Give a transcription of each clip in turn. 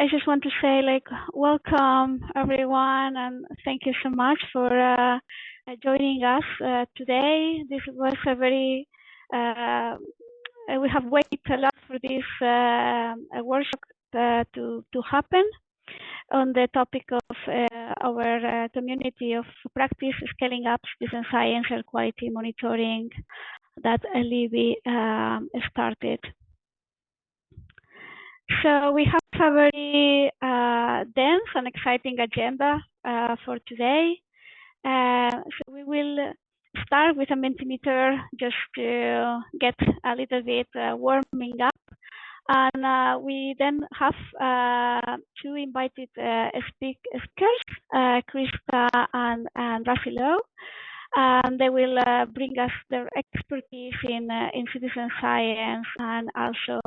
I just want to say, like, welcome everyone, and thank you so much for joining us today. This was a very we have waited a lot for this workshop to happen on the topic of our community of practice scaling up citizen science air quality monitoring that Libby started. So we have a very dense and exciting agenda for today. So we will start with a Mentimeter just to get a little bit warming up. And we then have two invited speakers, Christa and Russanne Low. They will bring us their expertise in citizen science and also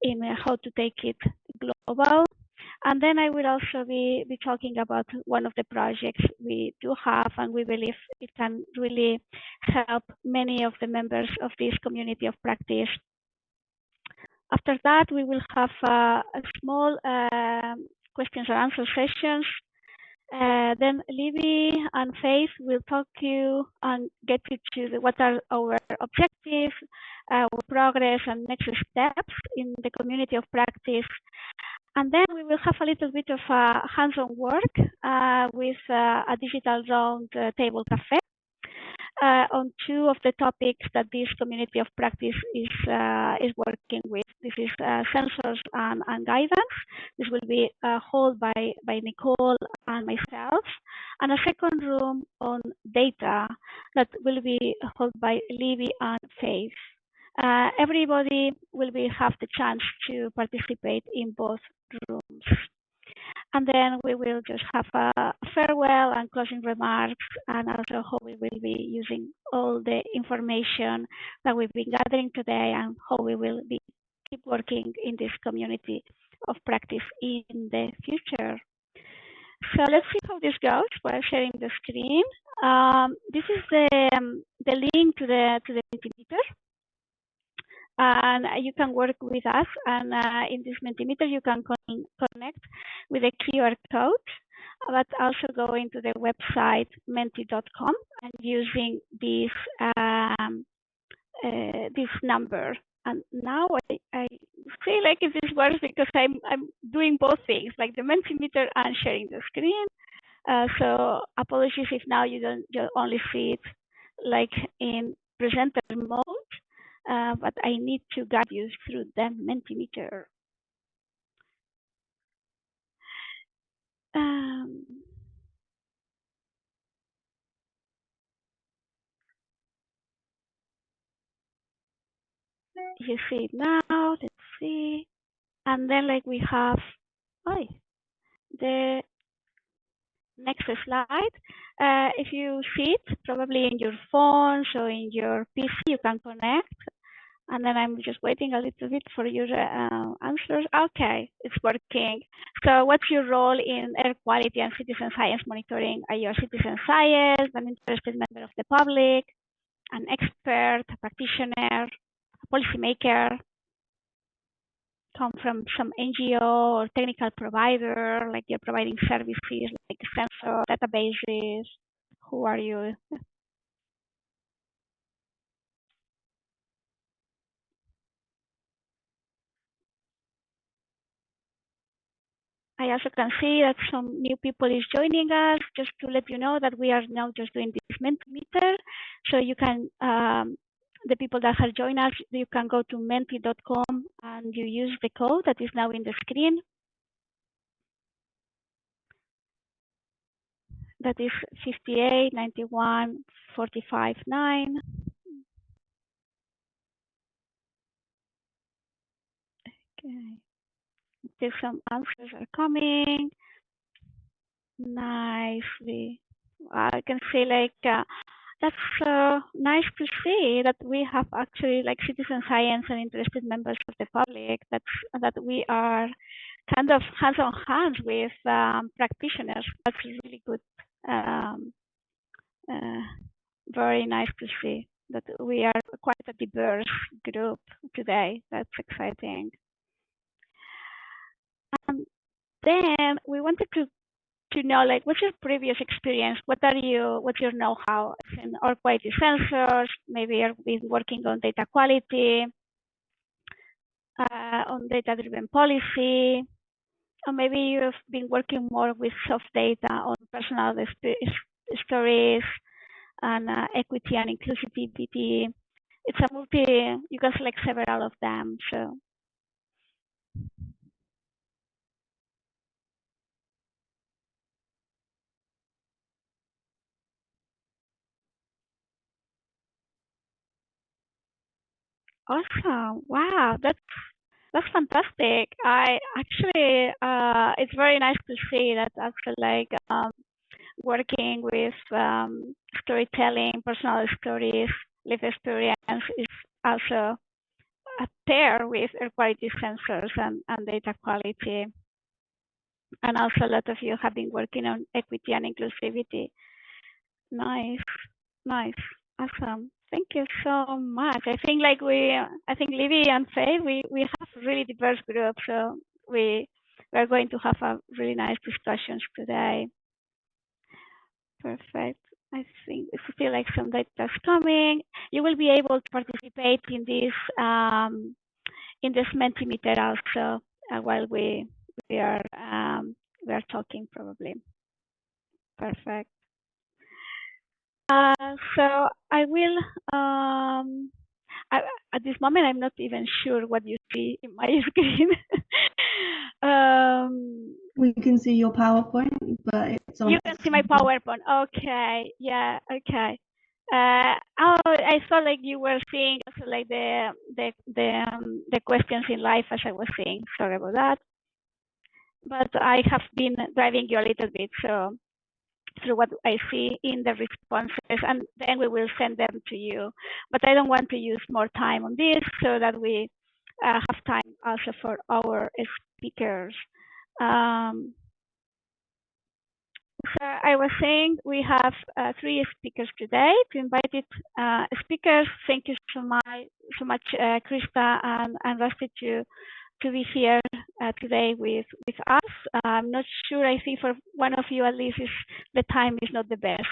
in how to take it global. And then I will also be talking about one of the projects we do have, and we believe it can really help many of the members of this community of practice. After that, we will have a small questions and answer sessions. Then Libby and Faith will talk to you and get you to what are our objectives, our progress, and next steps in the community of practice. And then we will have a little bit of hands-on work with a digital round table cafe on two of the topics that this community of practice is working with. This is sensors and guidance. This will be held by Nicole and myself, and a second room on data that will be held by Libby and Faith. Everybody will have the chance to participate in both rooms. And then we will just have a farewell and closing remarks, and also how we will be using all the information that we've been gathering today and how we will be keep working in this community of practice in the future. So let's see how this goes while sharing the screen. This is the link to the Mentimeter. And you can work with us, and in this Mentimeter you can connect with a QR code, but also go into the website menti.com and using this this number. And now I feel like if this works because I'm doing both things, like the Mentimeter and sharing the screen. So apologies if now you only see it like in presenter mode. But I need to guide you through the Mentimeter. You see it now, let's see. And then like we have the next slide. If you see it, probably in your phone, so in your PC, you can connect. And then I'm just waiting a little bit for your answers. Okay, it's working. So what's your role in air quality and citizen science monitoring? Are you a citizen scientist, an interested member of the public, an expert, a practitioner, a policymaker, come from some NGO or technical provider, like you're providing services like sensor databases? Who are you? I also can see that some new people is joining us, just to let you know that we are now just doing this Mentimeter. So you can, the people that have joined us, you can go to menti.com and you use the code that is now in the screen. That is 58 91 45 9. Okay. There's some answers are coming. Nicely. I can see like that's nice to see that we have actually like citizen science and interested members of the public. That we are kind of hands on hands with practitioners. That's really good. Very nice to see that we are quite a diverse group today. That's exciting. then we wanted to know, like, what's your previous experience? What's your know-how in air quality sensors? Maybe you've been working on data quality, on data-driven policy, or maybe you've been working more with soft data on personal stories and equity and inclusivity. It's a you can select several of them. So awesome. Wow, that's fantastic. I actually, it's very nice to see that actually like working with storytelling, personal stories, life experience is also a pair with air quality sensors and data quality. And also a lot of you have been working on equity and inclusivity. Nice, nice, awesome. Thank you so much. I think Libby and Faye, we have really diverse groups, so we're going to have a really nice discussions today. Perfect. I think I feel like some data's coming. You will be able to participate in this Mentimeter also while we are talking probably. Perfect. So I will. I, at this moment, I'm not even sure what you see in my screen. We can see your PowerPoint, but it's on. You can see my PowerPoint. Okay. Yeah. Okay. I thought like you were seeing also like the questions in live as I was saying. Sorry about that. But I have been driving you a little bit, so through what I see in the responses, and then we will send them to you. But I don't want to use more time on this so that we have time also for our speakers. So I was saying we have 3 speakers today, 2 invited speakers. Thank you so much, Christa and Rusty, to be here today with us. I'm not sure. I think for one of you at least the time is not the best.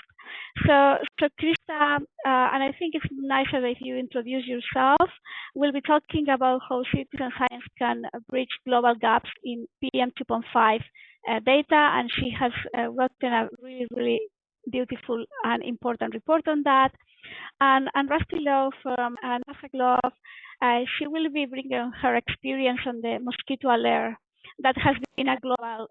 So Christa, and I think it's nicer if you introduce yourself. We'll be talking about how citizen science can bridge global gaps in PM 2.5 data, and she has written a really beautiful and important report on that. And Rusty Low from NASA, she will be bringing her experience on the mosquito alert that has been a global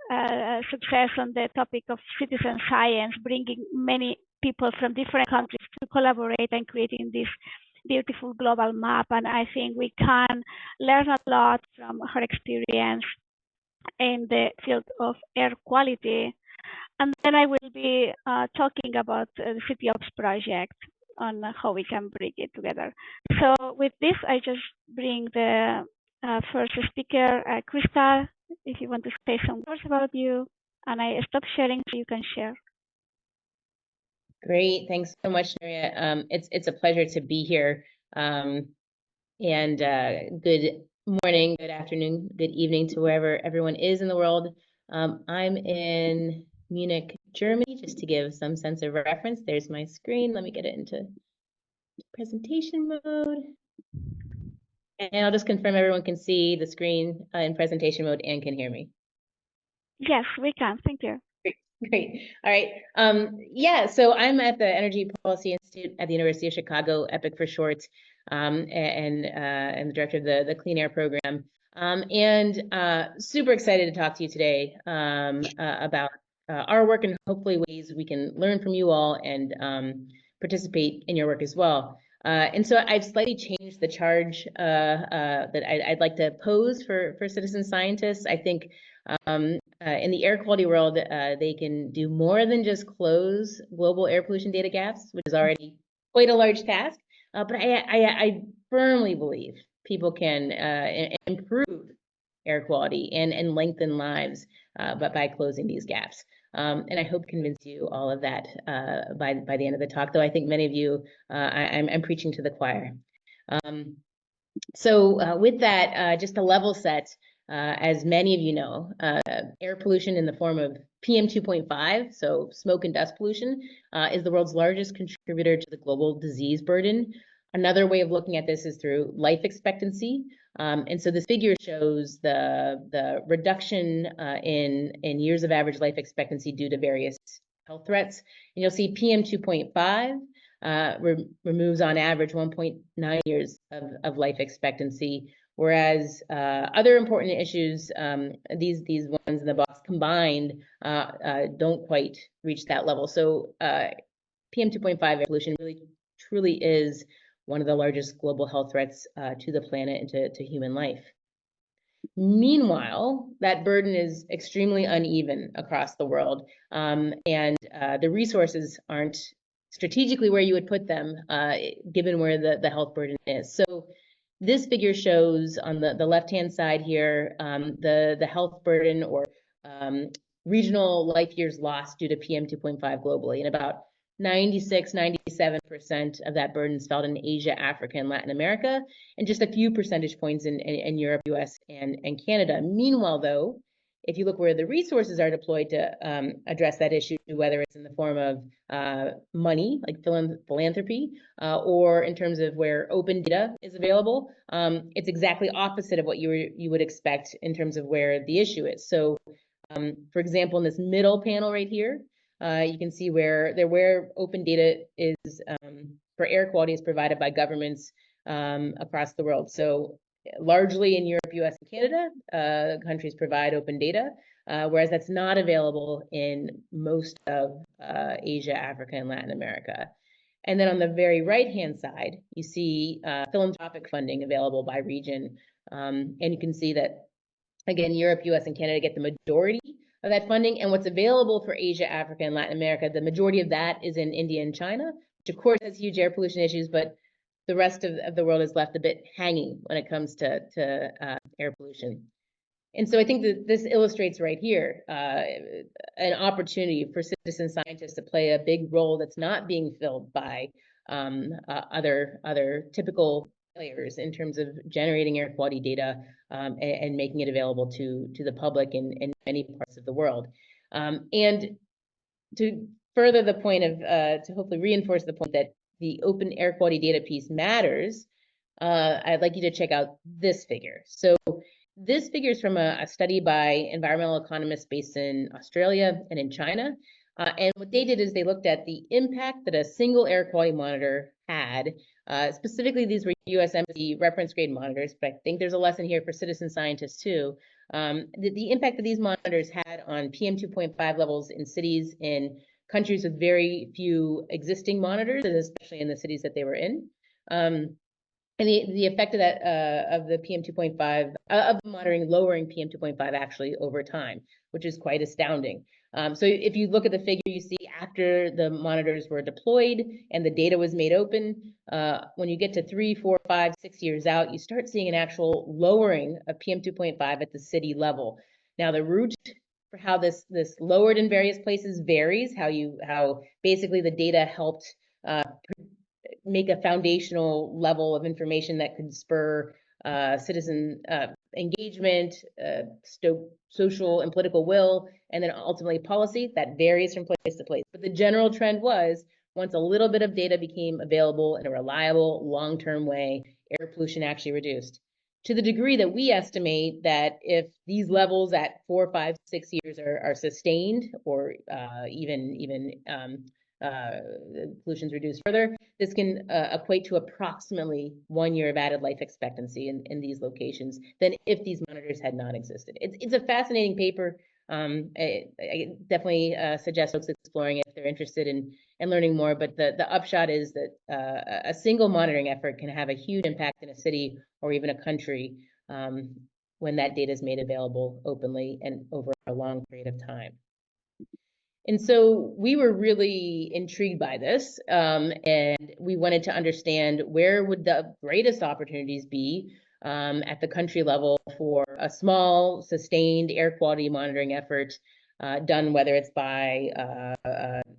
success on the topic of citizen science, bringing many people from different countries to collaborate and creating this beautiful global map. And I think we can learn a lot from her experience in the field of air quality. And then I will be talking about the CitiOBS project on how we can bring it together. So with this, I just bring the first speaker, Christa, if you want to say some words about you, and I stop sharing so you can share. Great, thanks so much, Nuria. It's a pleasure to be here. And good morning, good afternoon, good evening to wherever everyone is in the world. I'm in Munich, Germany, just to give some sense of reference. There's my screen. Let me get it into presentation mode. And I'll just confirm everyone can see the screen in presentation mode and can hear me. Yes, we can. Thank you. Great. All right. Yeah, so I'm at the Energy Policy Institute at the University of Chicago, EPIC for short, and the director of the Clean Air Program. Super excited to talk to you today about our work and hopefully ways we can learn from you all and participate in your work as well. And so I've slightly changed the charge that I'd like to pose for citizen scientists. I think in the air quality world, they can do more than just close global air pollution data gaps, which is already quite a large task. But I firmly believe people can improve air quality and lengthen lives but by closing these gaps. And I hope to convince you all of that by the end of the talk, though I think many of you, I'm preaching to the choir. So with that, just a level set, As many of you know, air pollution in the form of PM 2.5, so smoke and dust pollution, is the world's largest contributor to the global disease burden. Another way of looking at this is through life expectancy. And so this figure shows the reduction in years of average life expectancy due to various health threats. And you'll see PM 2.5 removes on average 1.9 years of life expectancy, whereas other important issues, these ones in the box combined, don't quite reach that level. So PM 2.5 air pollution really truly is one of the largest global health threats to the planet and to human life. Meanwhile, that burden is extremely uneven across the world, and the resources aren't strategically where you would put them, given where the health burden is. So this figure shows on the left-hand side here the health burden or regional life years lost due to PM 2.5 globally, and about 96–97% of that burden is felt in Asia, Africa, and Latin America, and just a few percentage points in Europe, US, and Canada. Meanwhile, though, if you look where the resources are deployed to address that issue, whether it's in the form of money, like philanthropy, or in terms of where open data is available, it's exactly opposite of what you would expect in terms of where the issue is. So, for example, in this middle panel right here, you can see where open data is for air quality is provided by governments across the world. So largely in Europe, US, and Canada, countries provide open data, whereas that's not available in most of Asia, Africa, and Latin America. And then on the very right-hand side, you see philanthropic funding available by region. And you can see that, again, Europe, US, and Canada get the majority of that funding, and what's available for Asia, Africa, and Latin America, the majority of that is in India and China, which of course has huge air pollution issues, but the rest of the world is left a bit hanging when it comes to air pollution. And so I think that this illustrates right here an opportunity for citizen scientists to play a big role that's not being filled by other typical players in terms of generating air quality data and making it available to the public in many parts of the world. And to further the point of, to hopefully reinforce the point that the open air quality data piece matters, I'd like you to check out this figure. So this figure is from a study by environmental economists based in Australia and in China. And what they did is they looked at the impact that a single air quality monitor had. Specifically, these were USMC reference grade monitors, but I think there's a lesson here for citizen scientists too. The impact that these monitors had on PM 2.5 levels in cities in countries with very few existing monitors, and especially in the cities that they were in. And the effect of that of the PM 2.5 of monitoring lowering PM 2.5 actually over time, which is quite astounding. So if you look at the figure, you see after the monitors were deployed and the data was made open, when you get to 3, 4, 5, 6 years out, you start seeing an actual lowering of PM 2.5 at the city level. Now the route for how this lowered in various places varies. How basically the data helped make a foundational level of information that could spur citizen engagement, social and political will, and then ultimately policy. That varies from place to place. But the general trend was, once a little bit of data became available in a reliable, long-term way, air pollution actually reduced. To the degree that we estimate that if these levels at 4, 5, 6 years are sustained, or even pollution's reduced further, this can equate to approximately 1 year of added life expectancy in these locations than if these monitors had not existed. It's a fascinating paper. I definitely suggest folks exploring it if they're interested in learning more, but the upshot is that a single monitoring effort can have a huge impact in a city or even a country when that data is made available openly and over a long period of time. And so we were really intrigued by this, and we wanted to understand where would the greatest opportunities be at the country level for a small, sustained air quality monitoring effort done, whether it's by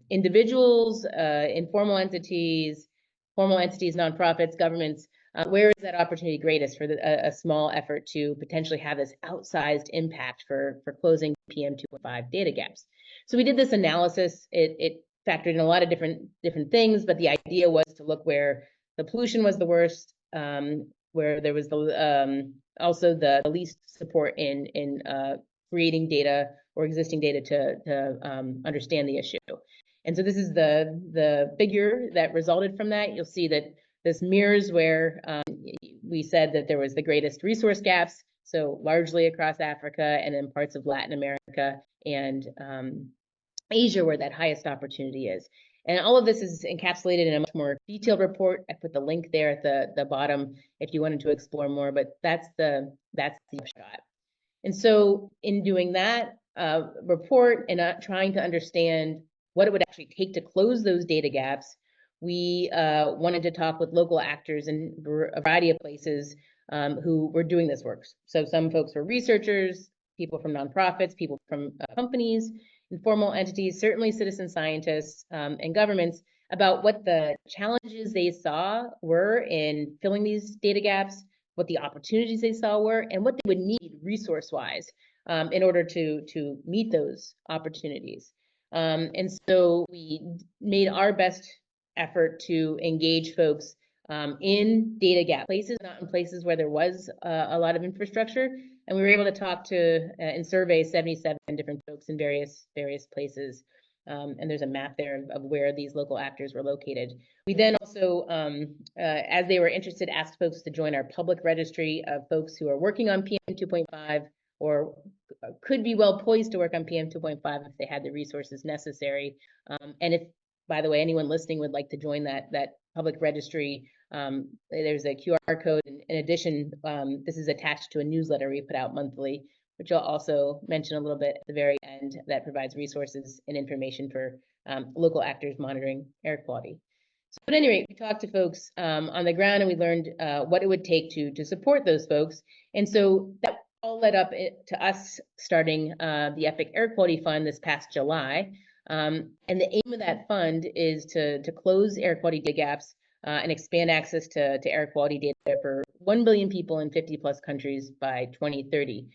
individuals, informal entities, formal entities, nonprofits, governments, where is that opportunity greatest for a small effort to potentially have this outsized impact for closing PM 2.5 data gaps? So we did this analysis. It factored in a lot of different things, but the idea was to look where the pollution was the worst, where there was the also the least support in creating data or existing data to understand the issue. And so this is the figure that resulted from that. You'll see that this mirrors where we said that there was the greatest resource gaps, so largely across Africa and in parts of Latin America and Asia where that highest opportunity is. And all of this is encapsulated in a much more detailed report. I put the link there at the bottom if you wanted to explore more, but that's the shot. And so in doing that report and trying to understand what it would actually take to close those data gaps, we wanted to talk with local actors in a variety of places who were doing this work. So some folks were researchers, people from nonprofits, people from companies, informal entities, certainly citizen scientists and governments, about what the challenges they saw were in filling these data gaps, what the opportunities they saw were, and what they would need resource-wise in order to meet those opportunities. And so we made our best effort to engage folks in data gap places, not in places where there was a lot of infrastructure. And we were able to talk to and survey 77 different folks in various places. And there's a map there of where these local actors were located. We then also, as they were interested, asked folks to join our public registry of folks who are working on PM 2.5 or could be well poised to work on PM 2.5 if they had the resources necessary. And if, by the way, anyone listening would like to join that public registry, there's a QR code. In addition, this is attached to a newsletter we put out monthly, which I'll also mention a little bit at the very end, that provides resources and information for local actors monitoring air quality. So at any rate, we talked to folks on the ground and we learned what it would take to support those folks. And so that all led up to us starting the EPIC Air Quality Fund this past July. And the aim of that fund is to close air quality data gaps and expand access to air quality data for 1 billion people in 50 plus countries by 2030.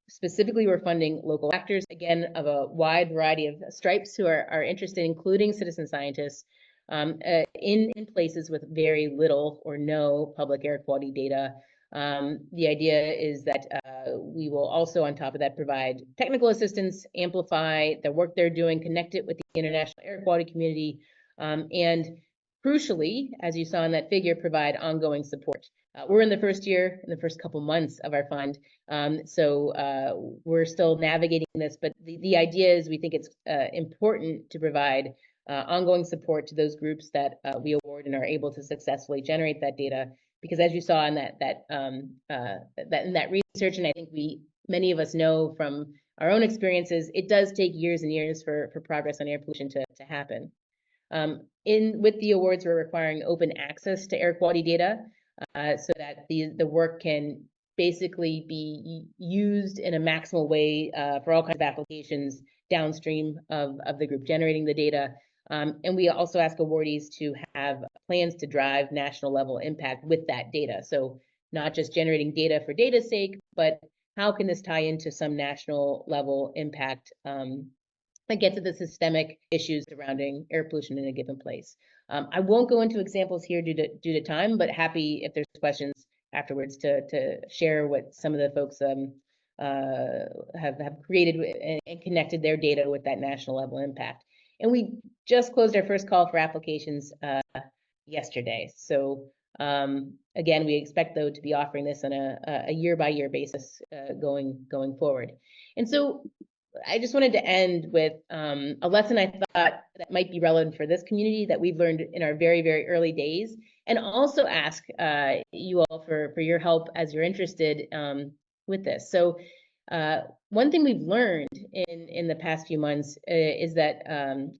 Specifically, we're funding local actors, again, of a wide variety of stripes who are interested, including citizen scientists, in places with very little or no public air quality data. The idea is that we will also, on top of that, provide technical assistance, amplify the work they're doing, connect it with the international air quality community, and crucially, as you saw in that figure, provide ongoing support. We're in the first year, in the first couple months of our fund, so we're still navigating this, but the idea is we think it's important to provide ongoing support to those groups that we award and are able to successfully generate that data. Because as you saw in that in that research, and I think many of us know from our own experiences, it does take years and years for progress on air pollution to happen. With the awards, we're requiring open access to air quality data so that the work can basically be used in a maximal way for all kinds of applications downstream of the group generating the data. And we also ask awardees to have plans to drive national level impact with that data. So not just generating data for data's sake, but how can this tie into some national level impact that gets at the systemic issues surrounding air pollution in a given place. I won't go into examples here due to time, but happy if there's questions afterwards to share what some of the folks have created and connected their data with that national level impact. And we just closed our first call for applications yesterday. So again, we expect though to be offering this on a year-by-year basis going forward. And so I just wanted to end with a lesson I thought that might be relevant for this community that we've learned in our very, very early days, and also ask you all for your help as you're interested with this. So one thing we've learned in the past few months is that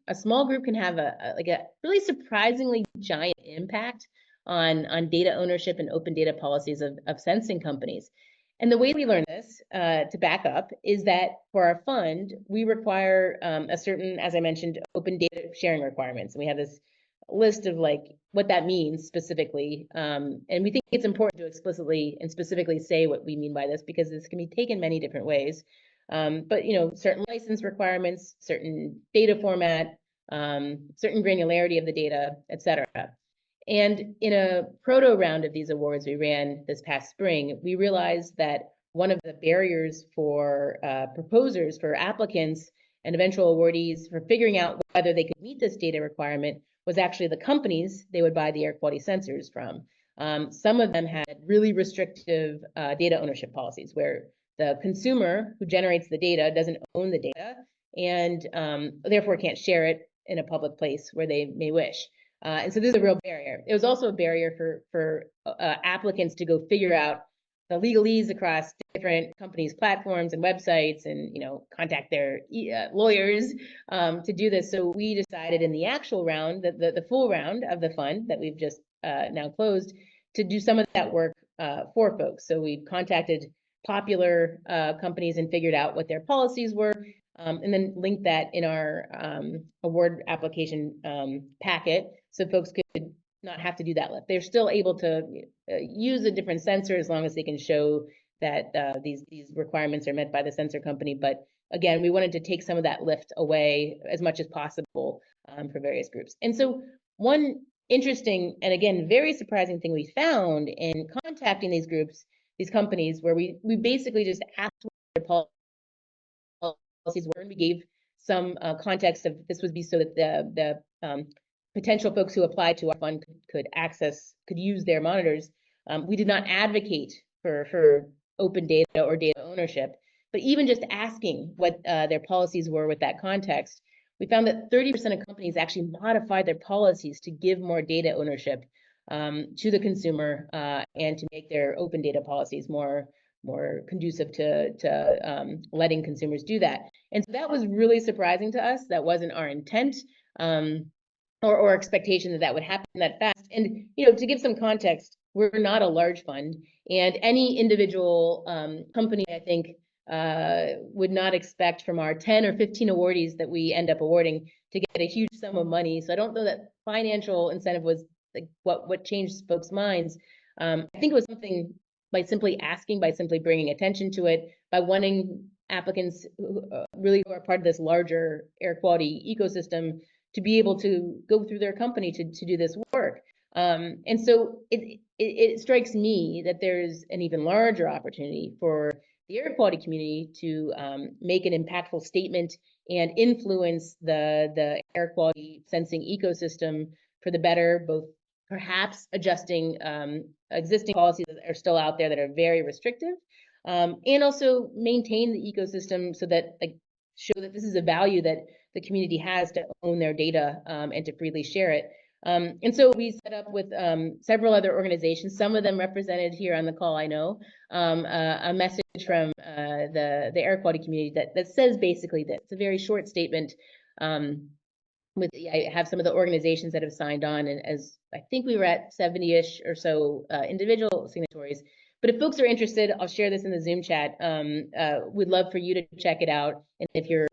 a small group can have a really surprisingly giant impact on data ownership and open data policies of sensing companies. And the way we learn this, to back up, is that for our fund, we require a certain, as I mentioned, open data sharing requirements. And we have this list of like what that means specifically. And we think it's important to explicitly and specifically say what we mean by this, because this can be taken many different ways. But certain license requirements, certain data format, certain granularity of the data, et cetera. And in a proto round of these awards we ran this past spring, we realized that one of the barriers for proposers, for applicants and eventual awardees for figuring out whether they could meet this data requirement was actually the companies they would buy the air quality sensors from. Some of them had really restrictive data ownership policies where the consumer who generates the data doesn't own the data and therefore can't share it in a public place where they may wish. And so this is a real barrier. It was also a barrier for applicants to go figure out the legalese across different companies' platforms and websites, and contact their lawyers to do this. So we decided in the actual round, the full round of the fund that we've just now closed, to do some of that work for folks. So we contacted popular companies and figured out what their policies were, and then linked that in our award application packet, so folks could not have to do that lift. They're still able to use a different sensor as long as they can show that these requirements are met by the sensor company. But again, we wanted to take some of that lift away as much as possible for various groups. And so one interesting and again very surprising thing we found in contacting these groups, these companies, where we basically just asked what their policies were, and we gave some context of this would be so that the potential folks who apply to our fund could use their monitors. We did not advocate for open data or data ownership, but even just asking what their policies were with that context, we found that 30% of companies actually modified their policies to give more data ownership to the consumer and to make their open data policies more conducive to letting consumers do that. And so that was really surprising to us. That wasn't our intent. Or expectation that would happen that fast. And to give some context, we're not a large fund, and any individual company, I think, would not expect from our 10 or 15 awardees that we end up awarding to get a huge sum of money. So I don't know that financial incentive was like what changed folks' minds. I think it was something by simply asking, by simply bringing attention to it, by wanting applicants who are part of this larger air quality ecosystem to be able to go through their company to do this work. And so it strikes me that there's an even larger opportunity for the air quality community to make an impactful statement and influence the air quality sensing ecosystem for the better, both perhaps adjusting existing policies that are still out there that are very restrictive, and also maintain the ecosystem so that show that this is a value that the community has to own their data and to freely share it. And so we set up with several other organizations, some of them represented here on the call, I know, a message from the air quality community that says basically that. It's a very short statement. I have some of the organizations that have signed on, and as I think we were at 70-ish or so individual signatories. But if folks are interested, I'll share this in the Zoom chat. We'd love for you to check it out, and if you're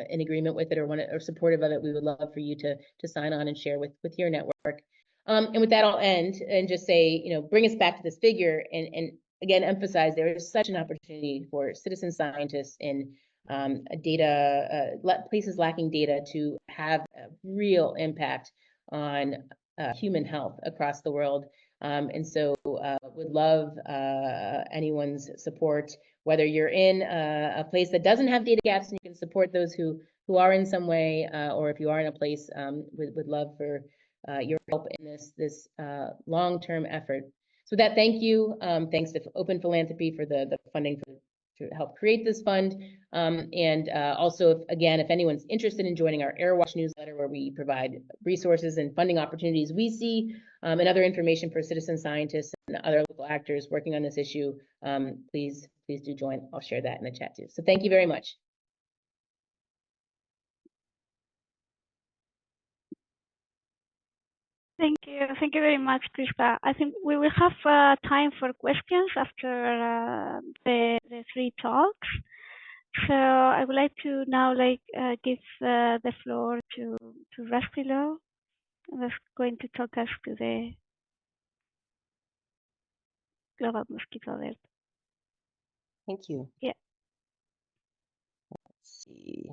in agreement with it or supportive of it, we would love for you to sign on and share with your network. And with that, I'll end and just say, bring us back to this figure, and again emphasize there is such an opportunity for citizen scientists in places lacking data to have a real impact on human health across the world. And so would love anyone's support, whether you're in a place that doesn't have data gaps and you can support those who are in some way, or if you are in a place, would love for your help in this long-term effort. So with that, thank you. Thanks to Open Philanthropy for the funding to help create this fund. And also, if anyone's interested in joining our AirWatch newsletter, where we provide resources and funding opportunities we see, and other information for citizen scientists and other local actors working on this issue, please do join. I'll share that in the chat too. So thank you very much. Thank you very much, Christa. I think we will have time for questions after the three talks. So I would like to now give the floor to Russanne Low. that's going to talk us to the global mosquito alert. Thank you. Yeah. Let's see.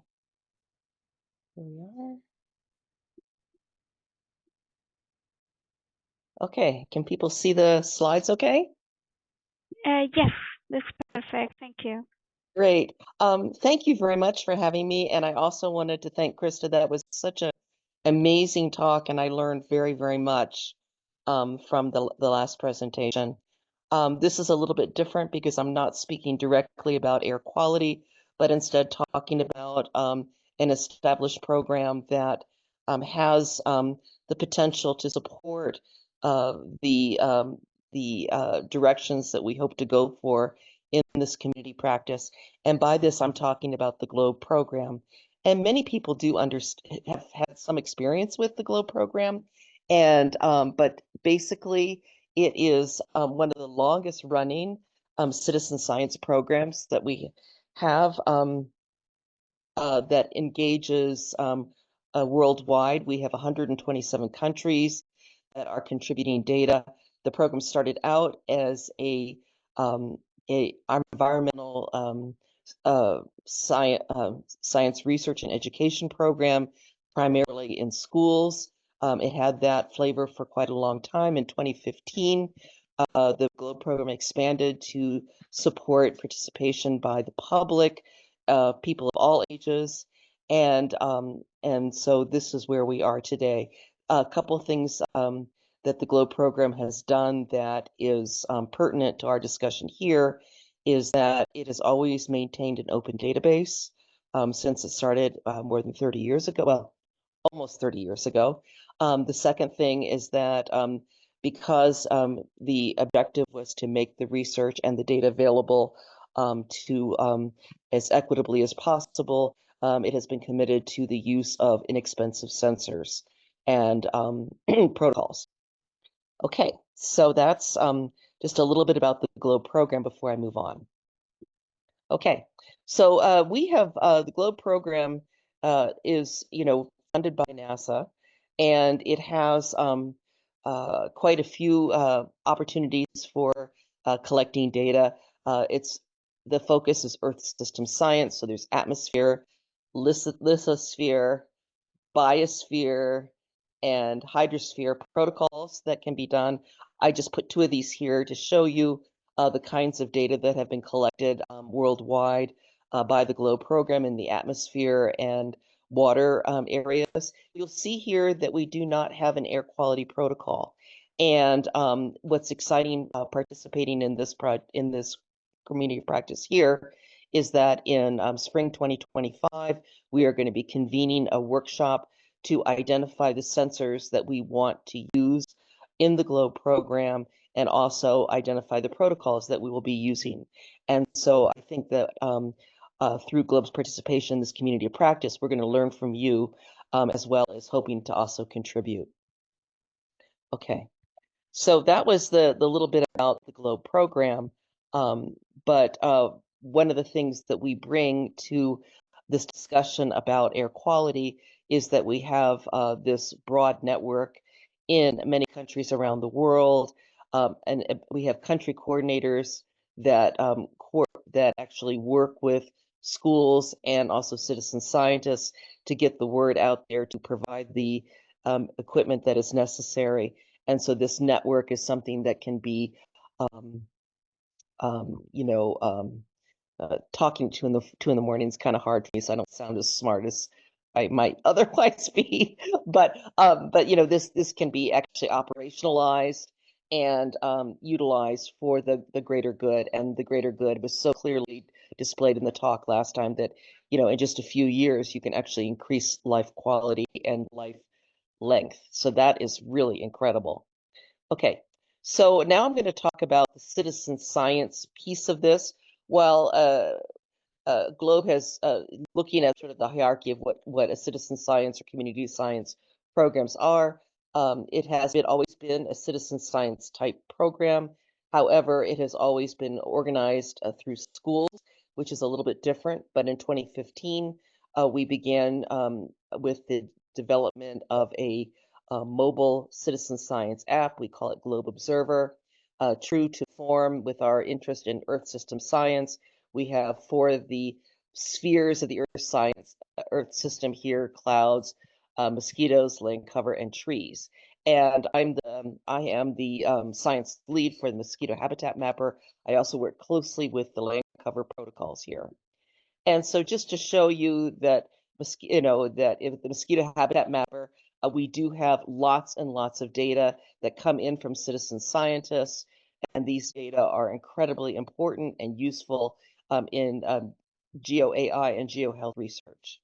Here we are. Okay, can people see the slides okay? Yes, that's perfect. Thank you. Great. Thank you very much for having me. And I also wanted to thank Christa. That was such an amazing talk, and I learned very, very much from the last presentation. This is a little bit different because I'm not speaking directly about air quality, but instead talking about an established program that has the potential to support the directions that we hope to go for in this community practice. And by this, I'm talking about the GLOBE program. And many people do have had some experience with the GLOBE program. And but basically, it is one of the longest running citizen science programs that we have that engages worldwide. We have 127 countries that are contributing data. The program started out as a environmental science research and education program, primarily in schools. It had that flavor for quite a long time. In 2015, the GLOBE program expanded to support participation by the public, people of all ages, and so this is where we are today. A couple of things that the GLOBE program has done that is pertinent to our discussion here is that it has always maintained an open database since it started more than 30 years ago, well, almost 30 years ago. The second thing is that because the objective was to make the research and the data available to as equitably as possible, it has been committed to the use of inexpensive sensors and protocols. Okay, so that's just a little bit about the GLOBE program before I move on. Okay, so we have the GLOBE program is, funded by NASA, and it has quite a few opportunities for collecting data. The focus is Earth system science, so there's atmosphere, lithosphere, biosphere, and hydrosphere protocols that can be done. I just put two of these here to show you the kinds of data that have been collected worldwide by the GLOBE program in the atmosphere and water areas. You'll see here that we do not have an air quality protocol. And what's exciting participating in this community practice here is that in spring 2025, we are going to be convening a workshop to identify the sensors that we want to use in the GLOBE program and also identify the protocols that we will be using. And so I think that through GLOBE's participation in this community of practice, we're going to learn from you as well as hoping to also contribute. Okay, so that was the little bit about the GLOBE program. But one of the things that we bring to this discussion about air quality is that we have this broad network in many countries around the world, and we have country coordinators that that actually work with schools and also citizen scientists to get the word out there to provide the equipment that is necessary. And so this network is something that can be talking to in the morning is kind of hard for me, so I don't sound as smart as I might otherwise be. But this can be actually operationalized and utilized for the greater good. And the greater good was so clearly displayed in the talk last time that in just a few years you can actually increase life quality and life length. So that is really incredible. Okay, so now I'm going to talk about the citizen science piece of this. Well, GLOBE has looking at sort of the hierarchy of what a citizen science or community science programs are. It has always been a citizen science type program. However, it has always been organized through schools, which is a little bit different. But in 2015, we began with the development of a mobile citizen science app. We call it Globe Observer. True to form with our interest in Earth system science, we have 4 of the spheres of the Earth system here: clouds, mosquitoes, land cover, and trees. And I am the science lead for the mosquito habitat mapper. I also work closely with the land cover protocols here. And so just to show you that, that if the mosquito habitat mapper, we do have lots and lots of data that come in from citizen scientists, and these data are incredibly important and useful in GeoAI and GeoHealth research.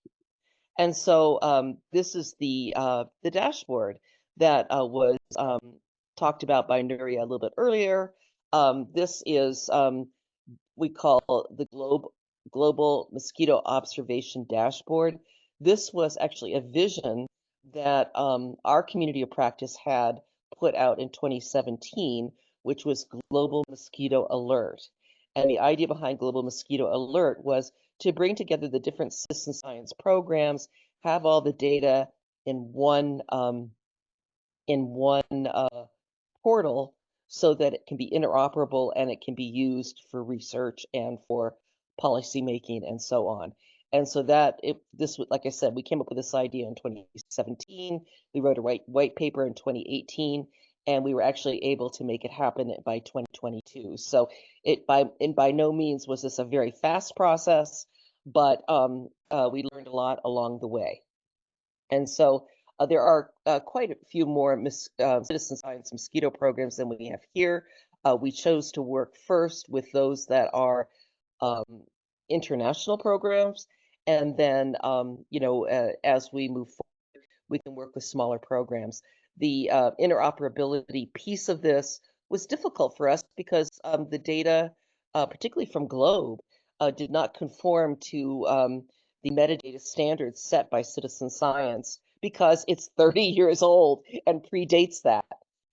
And so this is the dashboard that was talked about by Nuria a little bit earlier. This is we call the Global Mosquito Observation Dashboard. This was actually a vision that our community of practice had put out in 2017, which was Global Mosquito Alert. And the idea behind Global Mosquito Alert was to bring together the different citizen science programs, have all the data in one portal so that it can be interoperable and it can be used for research and for policy making and so on. And so like I said, we came up with this idea in 2017. We wrote a white paper in 2018, and we were actually able to make it happen by 2022. So by no means was this a very fast process, but we learned a lot along the way. And so there are quite a few more citizen science mosquito programs than we have here. We chose to work first with those that are international programs, and then as we move forward, we can work with smaller programs. The interoperability piece of this was difficult for us because the data, particularly from Globe, did not conform to the metadata standards set by citizen science because it's 30 years old and predates that.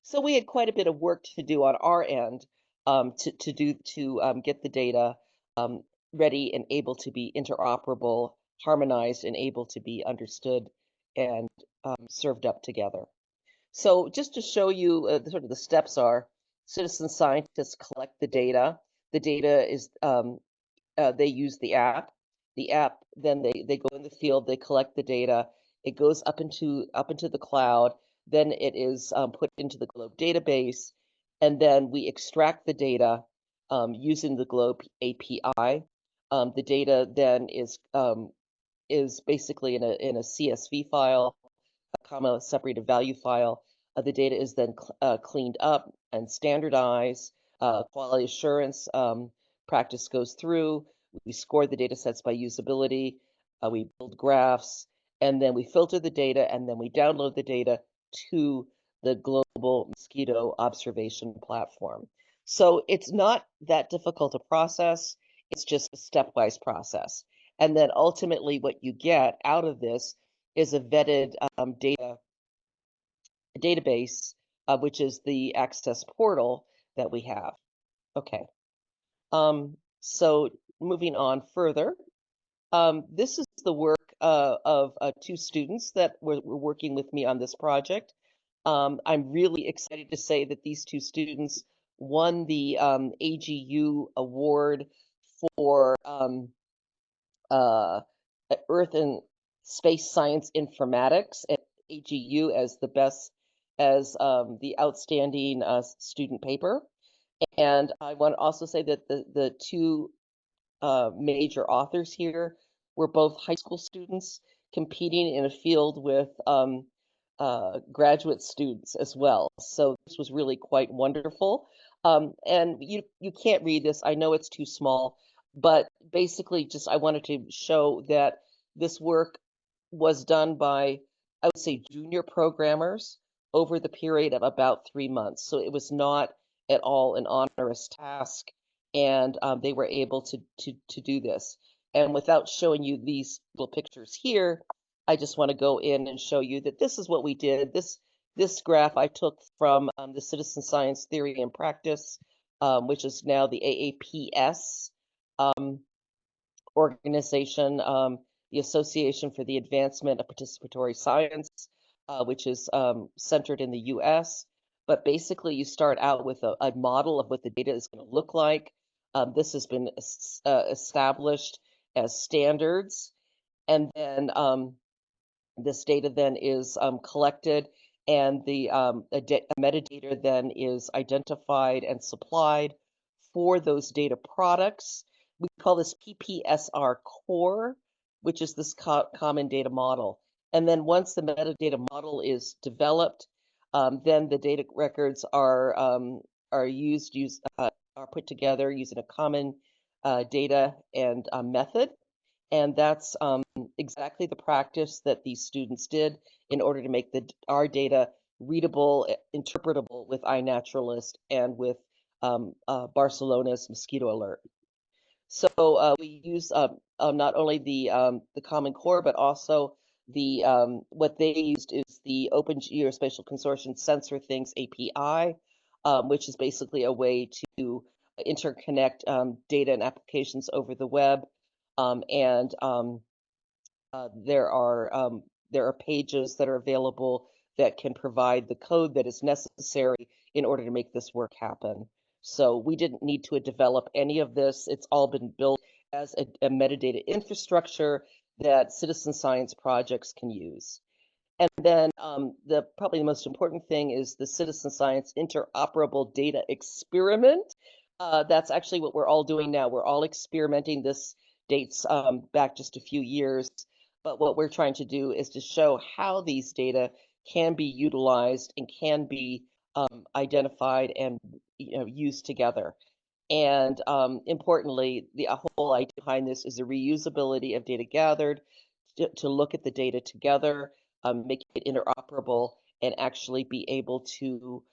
So we had quite a bit of work to do on our end to get the data ready and able to be interoperable, harmonized, and able to be understood and served up together. So just to show you sort of the steps are, citizen scientists collect the data. The data is, they use the app. The app, then they go in the field, they collect the data. It goes up into the cloud. Then it is put into the Globe database, and then we extract the data using the Globe API. The data then is basically in a CSV file, a comma separated value file. The data is then cleaned up and standardized. Quality assurance practice goes through. We score the data sets by usability. We build graphs, and then we filter the data, and then we download the data to the Global Mosquito Observation Platform. So it's not that difficult a process. It's just a stepwise process. And then ultimately what you get out of this is a vetted database, which is the access portal that we have. Okay. So moving on further, this is the work of 2 students that were working with me on this project. I'm really excited to say that these 2 students won the AGU award for Earth and Space Science Informatics at AGU as the outstanding student paper. And I want to also say that the 2 major authors here were both high school students competing in a field with graduate students as well. So this was really quite wonderful. And you can't read this. I know it's too small, but basically just I wanted to show that this work was done by, I would say, junior programmers over the period of about 3 months. So it was not at all an onerous task, and they were able to do this. And without showing you these little pictures here, I just want to go in and show you that this is what we did. This graph I took from the Citizen Science Theory and Practice, which is now the AAPS organization, the Association for the Advancement of Participatory Science. which is centered in the US. But basically, you start out with a model of what the data is going to look like. This has been established as standards. And then this data then is collected, and the metadata then is identified and supplied for those data products. We call this PPSR core, which is this common data model. And then once the metadata model is developed, then the data records are put together using a common data and method. And that's exactly the practice that these students did in order to make our data readable, interpretable with iNaturalist and with Barcelona's mosquito alert. So we use not only the Common Core, but also the what they used is the Open Geospatial Consortium Sensor Things API, which is basically a way to interconnect data and applications over the web. There are pages that are available that can provide the code that is necessary in order to make this work happen. So we didn't need to develop any of this. It's all been built as a metadata infrastructure that citizen science projects can use. And then probably the most important thing is the citizen science interoperable data experiment. That's actually what we're all doing now. We're all experimenting. This dates back just a few years. But what we're trying to do is to show how these data can be utilized and can be identified and used together. And importantly, the whole idea behind this is the reusability of data gathered to look at the data together, make it interoperable, and actually be able to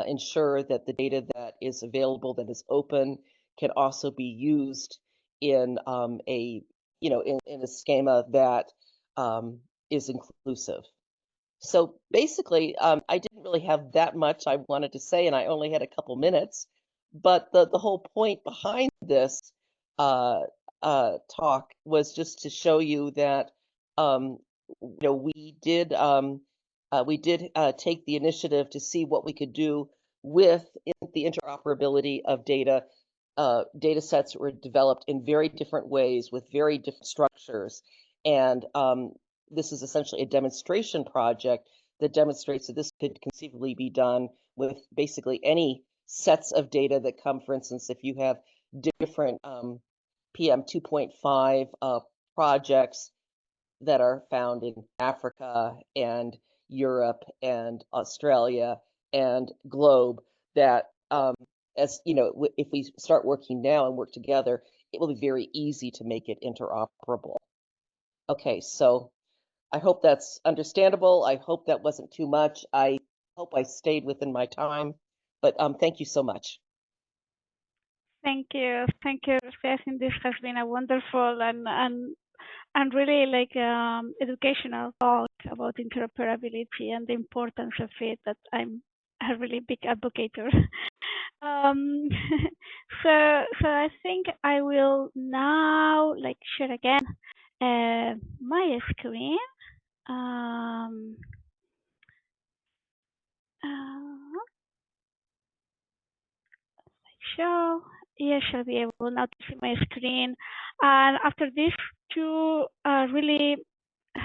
ensure that the data that is available, that is open, can also be used in in a schema that is inclusive. So basically, I didn't really have that much I wanted to say, and I only had a couple minutes. But the whole point behind this talk was just to show you that we did take the initiative to see what we could do with the interoperability of data. Data sets were developed in very different ways with very different structures, and this is essentially a demonstration project that demonstrates that this could conceivably be done with basically any sets of data that come. For instance, if you have different PM 2.5 projects that are found in Africa and Europe and Australia and globe, that as you know, if we start working now and work together, it will be very easy to make it interoperable. Okay, so I hope that's understandable. I hope that wasn't too much. I hope I stayed within my time, but thank you so much. Thank you, Russanne. This has been a wonderful and really educational talk about interoperability and the importance of it. That I'm a really big advocate. So I think I will now share again my screen. So yes, I'll be able now to see my screen. And after these two really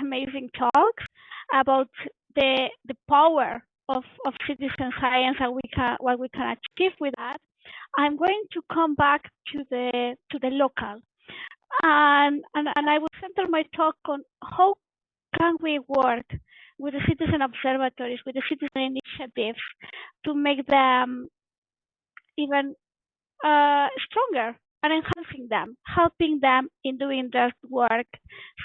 amazing talks about the power of citizen science and what we can achieve with that, I'm going to come back to the local, and I will center my talk on how can we work with the citizen observatories, with the citizen initiatives, to make them even stronger and enhancing them, helping them in doing their work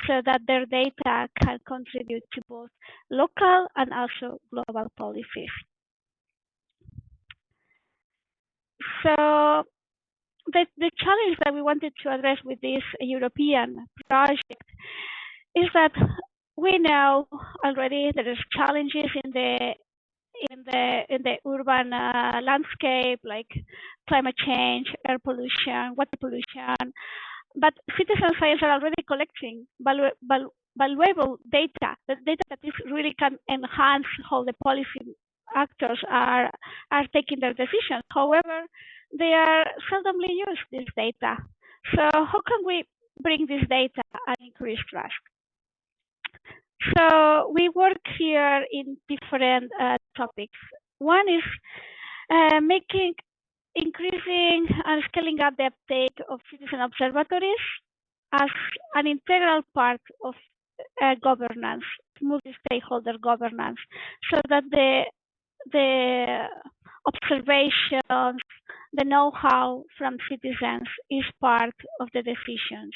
so that their data can contribute to both local and also global policies. So the challenge that we wanted to address with this European project is that we know already there is challenges in the urban landscape, like climate change, air pollution, water pollution. But citizen science are already collecting valuable data, the data that is really can enhance how the policy actors are taking their decisions. However, they are seldomly used, this data. So how can we bring this data and increase trust? So we work here in different topics. One is increasing and scaling up the uptake of citizen observatories as an integral part of governance, multi-stakeholder governance, so that the observations, the know-how from citizens is part of the decisions.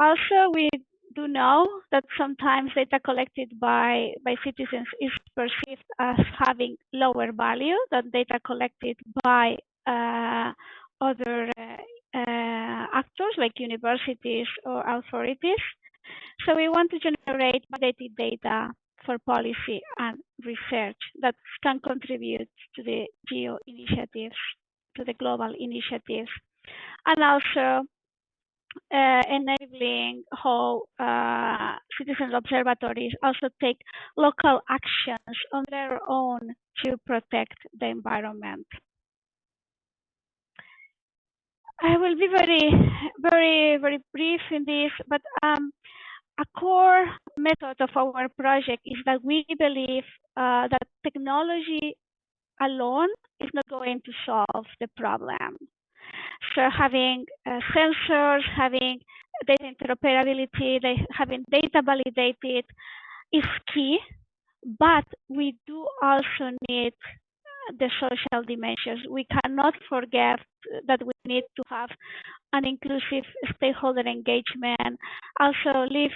Also, we do know that sometimes data collected by citizens is perceived as having lower value than data collected by other actors like universities or authorities. So we want to generate validated data for policy and research that can contribute to the geo initiatives, to the global initiatives, and also enabling how citizen observatories also take local actions on their own to protect the environment. I will be very brief in this, but a core method of our project is that we believe that technology alone is not going to solve the problem. So having sensors, having data interoperability, having data validated is key, but we do also need the social dimensions. We cannot forget that we need to have an inclusive stakeholder engagement. Also, leave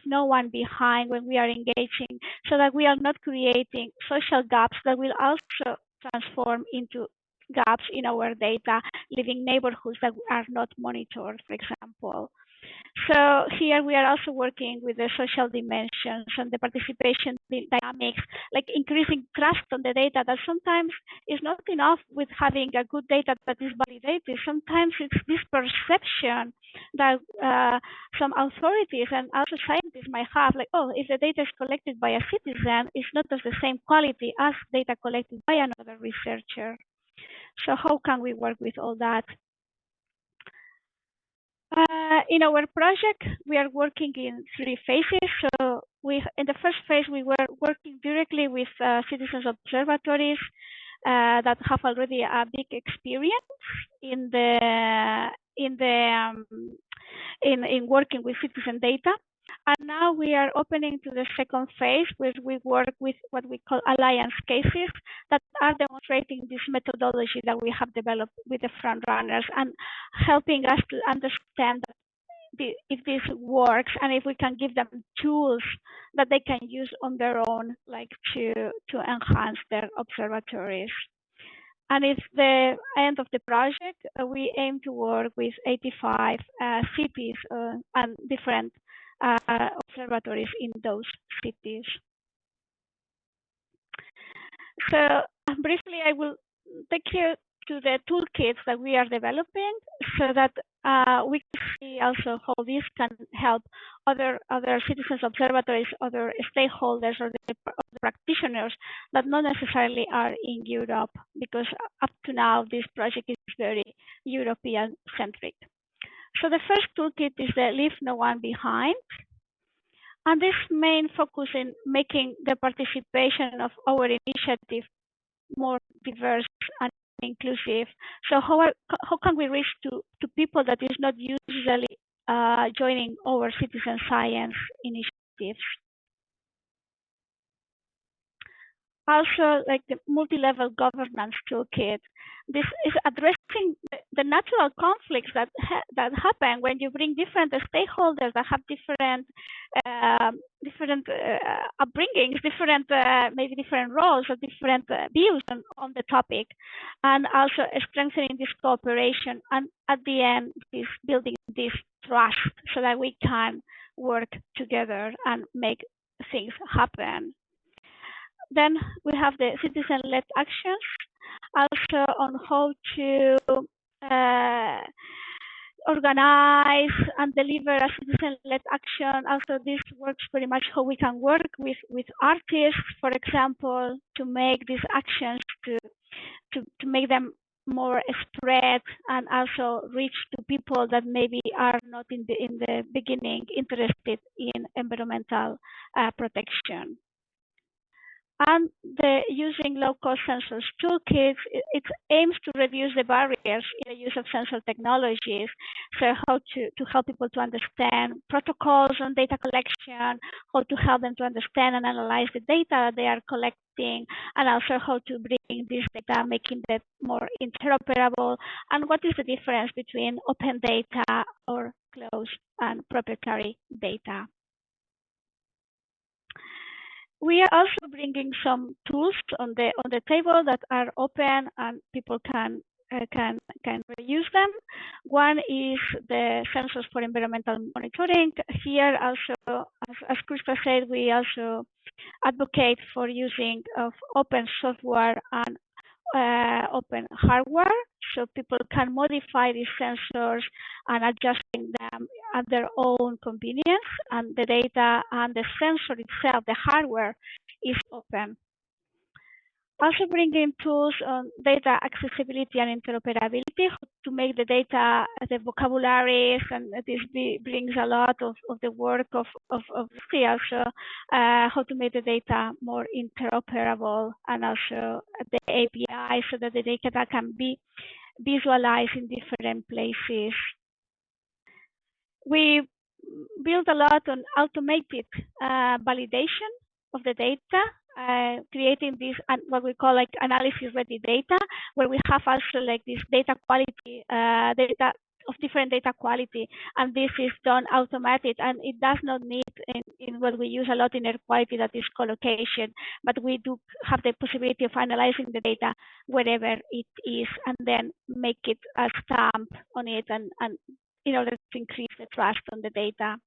no one behind when we are engaging, so that we are not creating social gaps that will also transform into gaps in our data, leaving neighborhoods that are not monitored, for example. So here we are also working with the social dimensions and the participation dynamics, like increasing trust on the data that sometimes is not enough with having a good data that is validated. Sometimes it's this perception that some authorities and also scientists might have, like, oh, if the data is collected by a citizen, it's not of the same quality as data collected by another researcher. So how can we work with all that? In our project, we are working in 3 phases. So in the first phase, we were working directly with citizens observatories that have already a big experience in working with citizen data. And now we are opening to the second phase, where we work with what we call alliance cases that are demonstrating this methodology that we have developed with the front runners and helping us to understand if this works and if we can give them tools that they can use on their own, like to enhance their observatories. And it's the end of the project. We aim to work with 85 cities and different observatories in those cities. So briefly, I will take you to the toolkits that we are developing, so that we can see also how this can help other citizens observatories, other stakeholders, or the practitioners that not necessarily are in Europe, because up to now this project is very European centric. So the first toolkit is the Leave No One Behind. And this main focus in making the participation of our initiative more diverse and inclusive. So how can we reach to people that is not usually joining our citizen science initiatives? Also, like the multi-level governance toolkit, this is addressing the natural conflicts that happen when you bring different stakeholders that have different upbringings, maybe different roles or different views on the topic, and also strengthening this cooperation, and at the end is building this trust so that we can work together and make things happen. Then we have the citizen-led actions, also on how organize and deliver a citizen-led action. Also, this works very much how we can work with artists, for example, to make these actions to make them more spread and also reach to people that maybe are not in the beginning interested in environmental protection. And the using low-cost sensors toolkit, it aims to reduce the barriers in the use of sensor technologies. So how to help people to understand protocols on data collection, how to help them to understand and analyze the data they are collecting, and also how to bring this data, making it more interoperable, and what is the difference between open data or closed and proprietary data. We are also bringing some tools on the table that are open and people can reuse them. One is the sensors for environmental monitoring. Here also, as Christa said, we also advocate for using of open software and open hardware, so people can modify these sensors and adjusting them at their own convenience, and the data and the sensor itself, the hardware, is open. Also bringing tools on data accessibility and interoperability to make the data, the vocabularies, and this brings a lot of the work of also how to make the data more interoperable, and also the API so that the data can be visualized in different places. We build a lot on automated validation of the data, creating this what we call like analysis ready data, where we have also like this data quality, data of different data quality, and this is done automatic, and it does not need in what we use a lot in AirQuality, that is collocation, but we do have the possibility of analyzing the data wherever it is, and then make it a stamp on it, and in order to increase the trust on the data.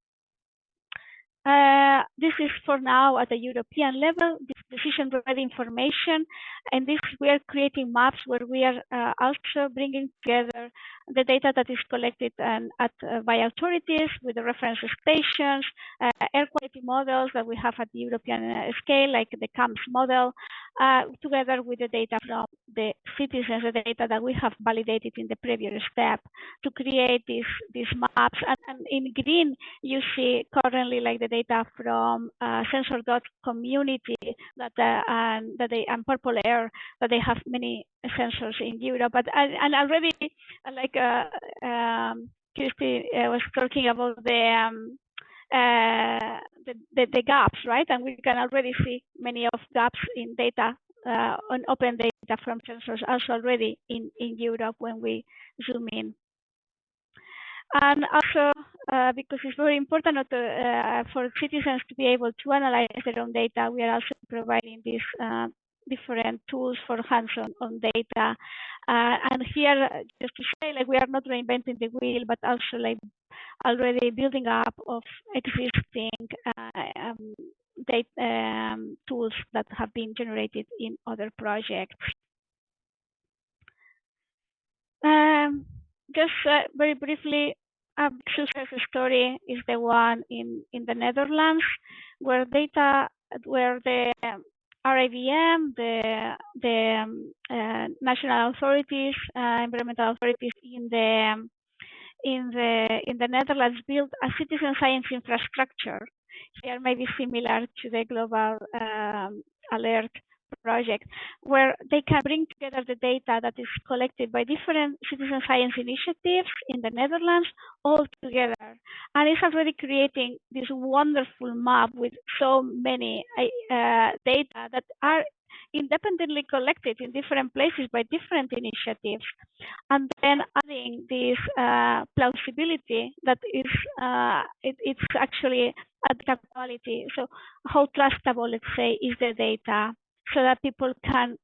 This is for now at the European level, decision-ready information, and this we are creating maps where we are also bringing together the data that is collected by authorities with the reference stations, air quality models that we have at the European scale, like the CAMS model, together with the data from the citizens, the data that we have validated in the previous step, to create these maps. And in green, you see currently like the data from sensor.community and Purple Air, that they have many sensors in Europe. But and already, like Christy was talking about the gaps, right? And we can already see many of gaps in data, on open data from sensors also already in Europe when we zoom in. And also, because it's very important for citizens to be able to analyze their own data, we are also providing these different tools for hands-on data. And here, just to say, like, we are not reinventing the wheel, but also like already building up of existing data tools that have been generated in other projects. Just very briefly, a success story is the one in the Netherlands, where the RIVM, the national authorities, environmental authorities in the Netherlands, built a citizen science infrastructure. Here may be similar to the global alert project, where they can bring together the data that is collected by different citizen science initiatives in the Netherlands all together. And it's already creating this wonderful map with so many data that are independently collected in different places by different initiatives, and then adding this plausibility that is it's actually at data quality. So how trustable, let's say, is the data, so that people can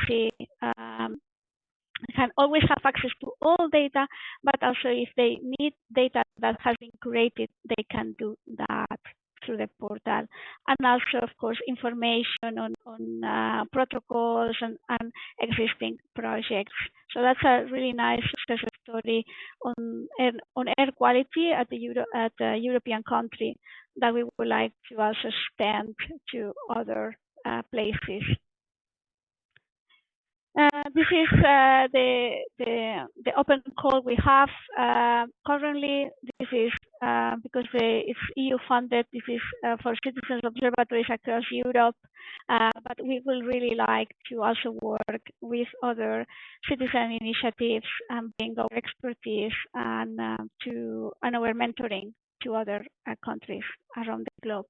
see, can always have access to all data, but also if they need data that has been created, they can do that through the portal. and also, of course, information on protocols and existing projects. So that's a really nice success story on air quality at the European country that we would like to also extend to other places. This is the open call we have currently. This is because it's EU funded. This is for citizens observatories across Europe, but we will really like to also work with other citizen initiatives and bring our expertise and our mentoring to other countries around the globe.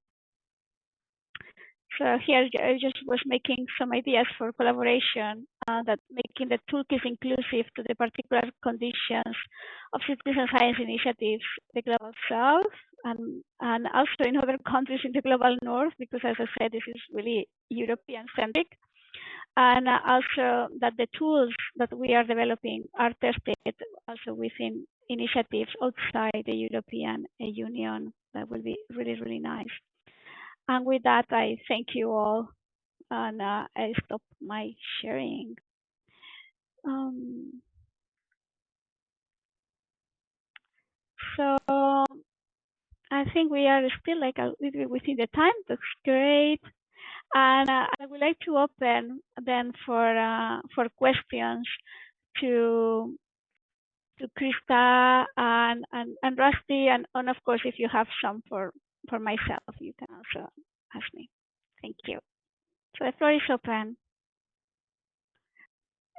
So here I just was making some ideas for collaboration, that making the toolkit inclusive to the particular conditions of citizen science initiatives, the global south, and also in other countries in the global north, because as I said, this is really European centric. And also that the tools that we are developing are tested also within initiatives outside the European Union. That will be really, really nice. And with that, I thank you all, and I stop my sharing. So I think we are still like a little bit within the time. That's great. And I would like to open then for questions to Christa and Rusty, and of course, if you have some for myself, you can also ask me. Thank you. So the floor is open.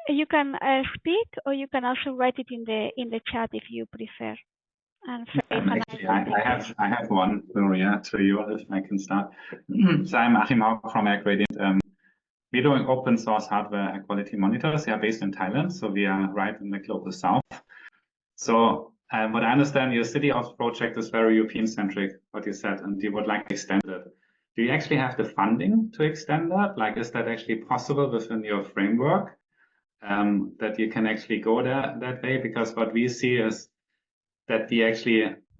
You can speak, or you can also write it in the chat if you prefer. And actually, I have one, Nuria, to you, if I can start. So I'm Achim Haug from AirQuality. We're doing open source hardware air quality monitors. We are based in Thailand, so we are right in the global south. So what I understand, your CitiOBS project is very European-centric, what you said, and you would like to extend it. Do you actually have the funding to extend that? Like, is that actually possible within your framework? That you can actually go that way, because what we see is that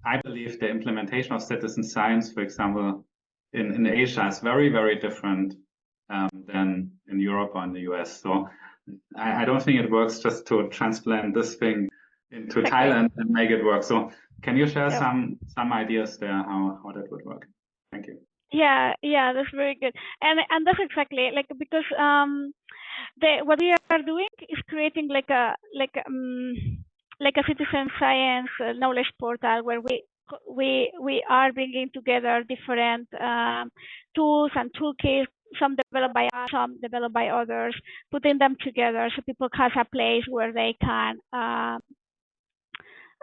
I believe the implementation of citizen science, for example, in Asia is very, very different than in Europe or in the US. So I don't think it works just to transplant this thing into Thailand and make it work. So can you share some ideas there how that would work? Thank you. Yeah, that's very good, and that's exactly like, because what we are doing is creating like a citizen science knowledge portal where we are bringing together different tools and toolkits, some developed by us, some developed by others, putting them together so people have a place where they can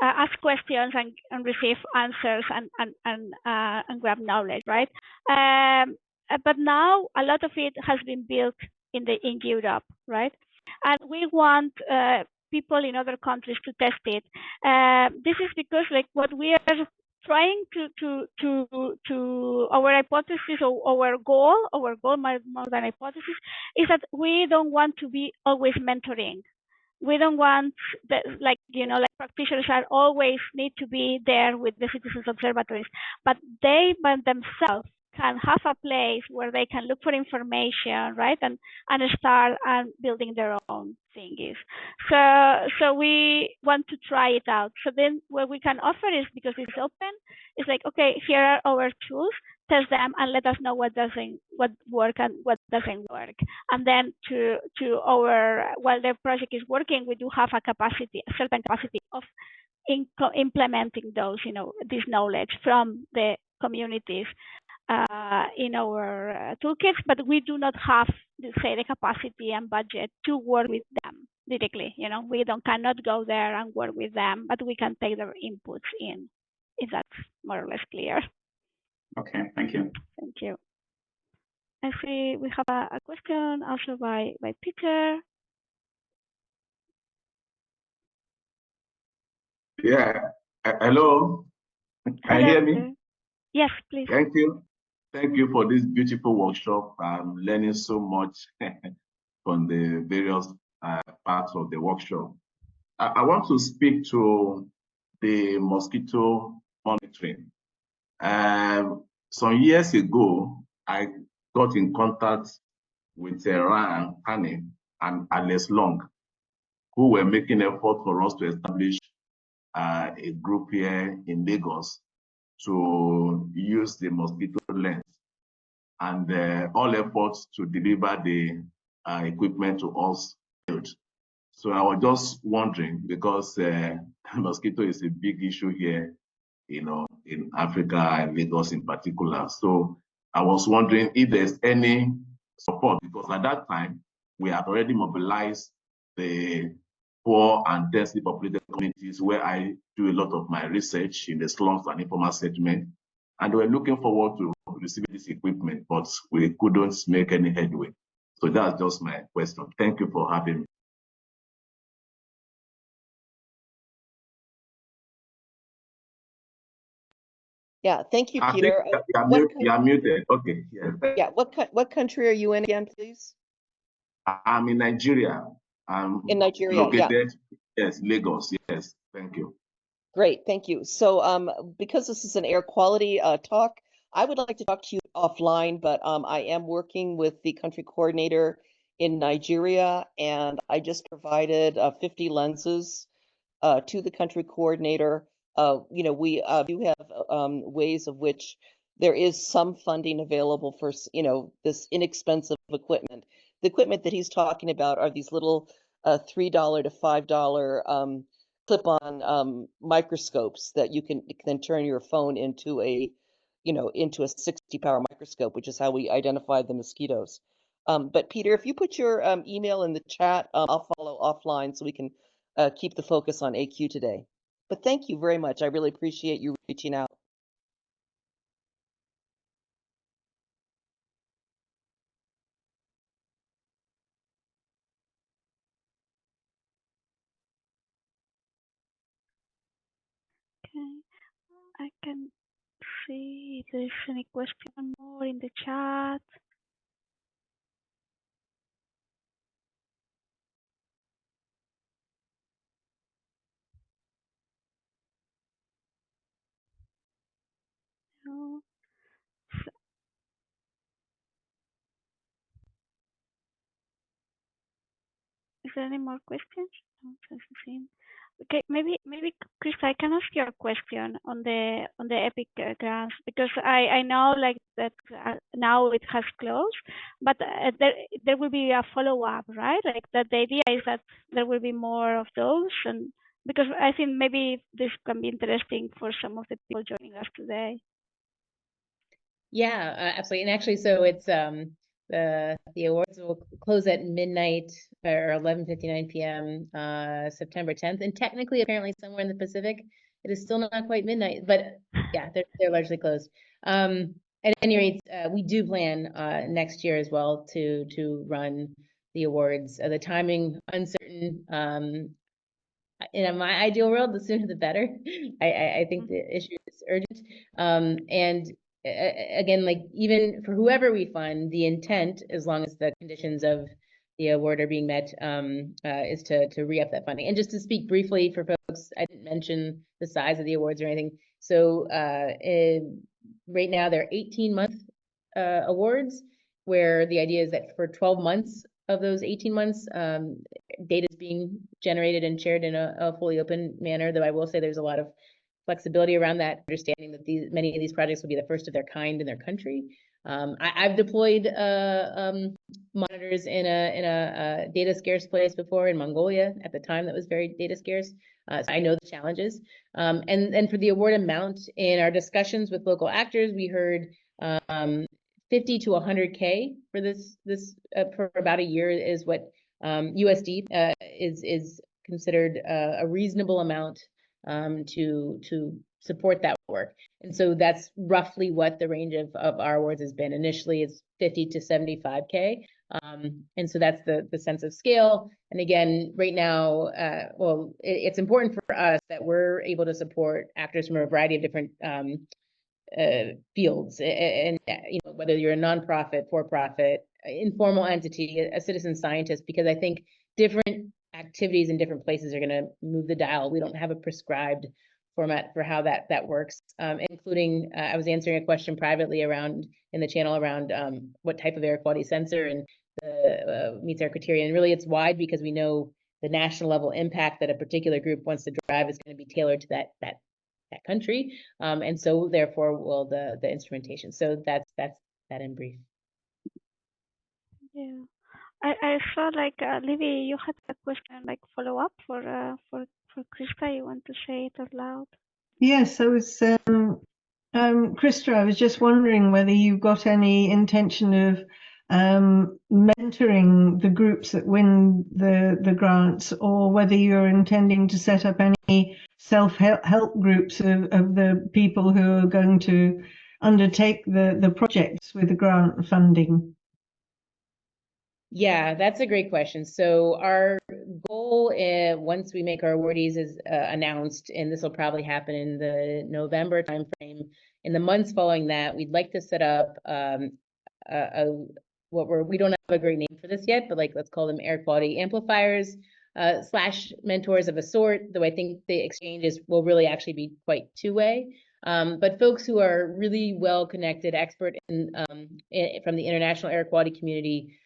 ask questions and receive answers and grab knowledge, right? But now a lot of it has been built in Europe, right? And we want people in other countries to test it. This is because like what we are trying to our hypothesis, or our goal more than hypothesis, is that we don't want to be always mentoring. We don't want that, like practitioners are always need to be there with the citizens observatories, but they by themselves can have a place where they can look for information, right, and start and building their own thingies. So we want to try it out. So then what we can offer is, because it's open, it's like, okay, here are our tools, test them and let us know what work and what doesn't work. And then while the project is working, we do have a certain capacity of implementing those, this knowledge from the communities in our toolkits, but we do not have, say, the capacity and budget to work with them directly. We cannot go there and work with them, but we can take their inputs in, if that's more or less clear. Okay, thank you. Thank you. I see we have a question also by Peter. Yeah. Hello. Can you hear me? Yes, please. Thank you. Thank you for this beautiful workshop. I'm learning so much from the various parts of the workshop. I want to speak to the mosquito monitoring. Some years ago, I got in contact with Ryan Haney and Alex Long, who were making effort for us to establish a group here in Lagos to use the mosquito lens, and all efforts to deliver the equipment to us failed. So I was just wondering, because mosquito is a big issue here, in Africa and Lagos in particular. So I was wondering if there's any support, because at that time we had already mobilized the poor and densely populated communities where I do a lot of my research in the slums and informal settlement, and we're looking forward to receiving this equipment, but we couldn't make any headway. So that's just my question. Thank you for having me. Yeah, thank you, I Peter. think you are muted. Okay. Yeah. Yeah, what country are you in again, please? I'm in Nigeria. I'm In Nigeria, located, yes, Lagos. Yes, thank you. Great, thank you. So because this is an air quality talk, I would like to talk to you offline, but I am working with the country coordinator in Nigeria, and I just provided 50 lenses to the country coordinator. We do have ways of which there is some funding available for, this inexpensive equipment. The equipment that he's talking about are these little $3 to $5 clip-on microscopes that you can then turn your phone into a 60-power microscope, which is how we identify the mosquitoes. But Peter, if you put your email in the chat, I'll follow offline so we can keep the focus on AQ today. But thank you very much. I really appreciate you reaching out. Okay, I can see if there's any question more in the chat. No. Is there any more questions? No, doesn't seem. Okay, maybe Christa, I can ask you a question on the EPIC grants, because I know like that now it has closed, but there will be a follow up, right? Like that the idea is that there will be more of those, and because I think maybe this can be interesting for some of the people joining us today. Yeah, absolutely. And actually, so it's the awards will close at midnight or 11:59 p.m. September 10th. And technically, apparently, somewhere in the Pacific, it is still not quite midnight. But yeah, they're largely closed. At any rate, we do plan next year as well to run the awards. The timing uncertain. In my ideal world, the sooner the better. I think the issue is urgent. And again, like even for whoever we fund, the intent, as long as the conditions of the award are being met, is to re-up that funding. And just to speak briefly for folks, I didn't mention the size of the awards or anything. So right now they're 18-month awards, where the idea is that for 12 months of those 18 months, data is being generated and shared in a fully open manner, though I will say there's a lot of flexibility around that, understanding that many of these projects will be the first of their kind in their country. I've deployed monitors in a data scarce place before in Mongolia. At the time, that was very data scarce. So I know the challenges. And for the award amount, in our discussions with local actors, we heard 50 to 100K for this for about a year is what USD is considered a reasonable amount to support that work. And so that's roughly what the range of our awards has been. Initially, it's 50 to 75K. And so that's the sense of scale. And again, right now, it's important for us that we're able to support actors from a variety of different fields, and whether you're a nonprofit, for-profit, informal entity, a citizen scientist, because I think different activities in different places are going to move the dial. We don't have a prescribed format for how that works, including I was answering a question privately around in the channel around what type of air quality sensor and meets our criteria. And really, it's wide because we know the national level impact that a particular group wants to drive is going to be tailored to that country, and so therefore will the instrumentation. So that's that in brief. Yeah, I saw like Libby, you had a question like follow up for Christa. You want to say it out loud? Yes, I was, Christa, I was just wondering whether you've got any intention of mentoring the groups that win the grants, or whether you're intending to set up any self-help groups of the people who are going to undertake the projects with the grant funding. Yeah, that's a great question. So our goal, once we make our awardees, is announced, and this will probably happen in the November timeframe. In the months following that, we'd like to set up we don't have a great name for this yet, but like let's call them air quality amplifiers / mentors of a sort. Though I think the exchanges will really actually be quite two-way. But folks who are really well connected, expert in from the international air quality community.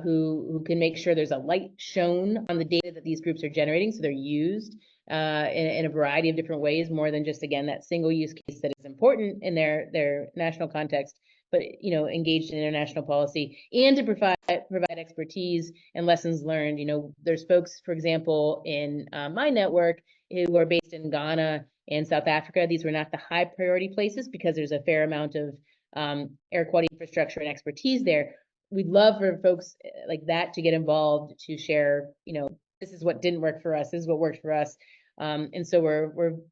Who can make sure there's a light shown on the data that these groups are generating, so they're used in a variety of different ways, more than just, again, that single use case that is important in their national context, but engaged in international policy, and to provide expertise and lessons learned. There's folks, for example, in my network who are based in Ghana and South Africa. These were not the high priority places because there's a fair amount of air quality infrastructure and expertise there. We'd love for folks like that to get involved, to share, this is what didn't work for us, this is what worked for us. And so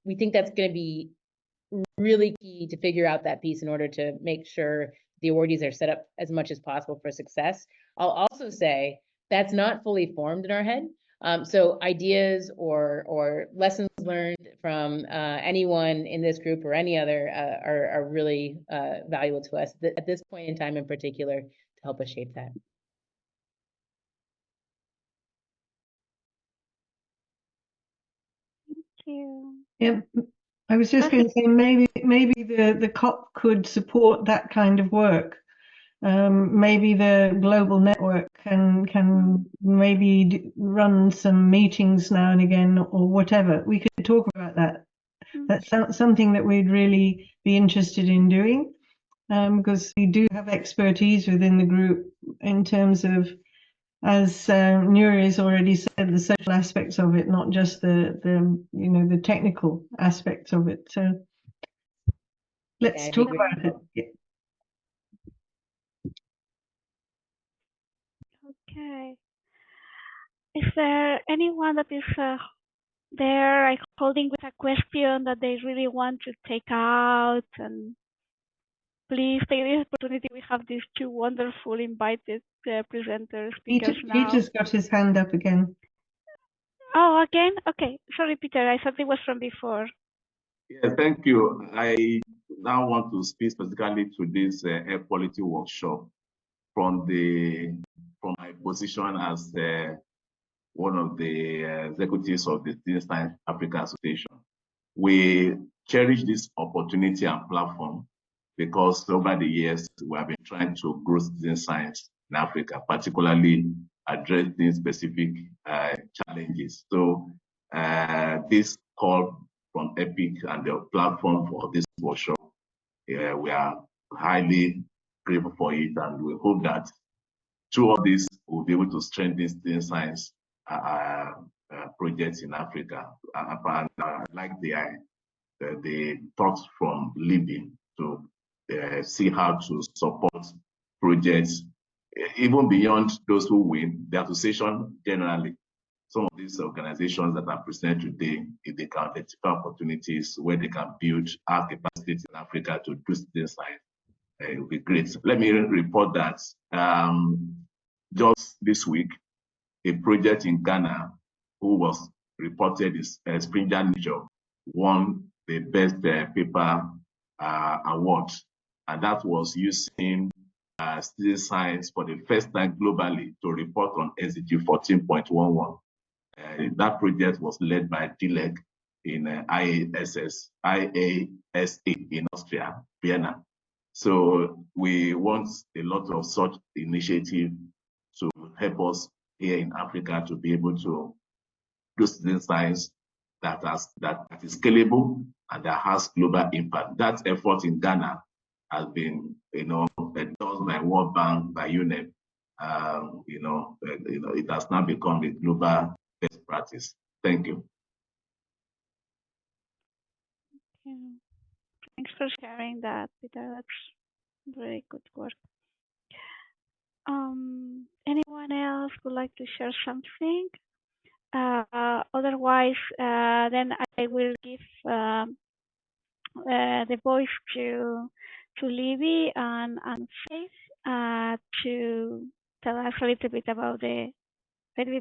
we think that's going to be really key to figure out that piece in order to make sure the awardees are set up as much as possible for success. I'll also say that's not fully formed in our head. So ideas or lessons learned from anyone in this group or any other are really valuable to us at this point in time in particular, to help us shape that. Thank you. Yeah, I was just going to say maybe the COP could support that kind of work. Maybe the global network can maybe run some meetings now and again or whatever. We could talk about that. That's something that we'd really be interested in doing, because we do have expertise within the group in terms of, as Nuria's already said, the social aspects of it, not just the technical aspects of it. So let's talk about it. Yeah. Okay. Is there anyone that is there holding with a question that they really want to take out? And please take this opportunity. We have these two wonderful invited presenters, speakers now. Peter's got his hand up again. Oh, again? Okay. Sorry, Peter. I thought it was from before. Yeah, thank you. I now want to speak specifically to this air quality workshop from my position as one of the executives of the Citizen Science Africa Association. We cherish this opportunity and platform because over the years we have been trying to grow citizen science in Africa, particularly addressing specific challenges. So this call from EPIC and the platform for this workshop, we are highly grateful for it, and we hope that through all this we'll be able to strengthen citizen science projects in Africa. And I like the thoughts from Libby to see how to support projects even beyond those who win, the association generally. Some of these organizations that are presented today, if they can identify opportunities where they can build our capacity in Africa to do citizen science, it will be great. Let me report that just this week, a project in Ghana who was reported is Springer Nature won the best paper award, and that was using citizen science for the first time globally to report on SDG 14.11. That project was led by DLEG, in IASA in Austria, Vienna. So we want a lot of such initiative to help us here in Africa to be able to do citizen science that is scalable and that has global impact. That effort in Ghana has been, endorsed by World Bank, by UNEP. It has now become a global best practice. Thank you. Yeah. Thanks for sharing that, Peter. That's very good work. Anyone else would like to share something? Otherwise, then I will give the voice to Libby and Faith to tell us a little bit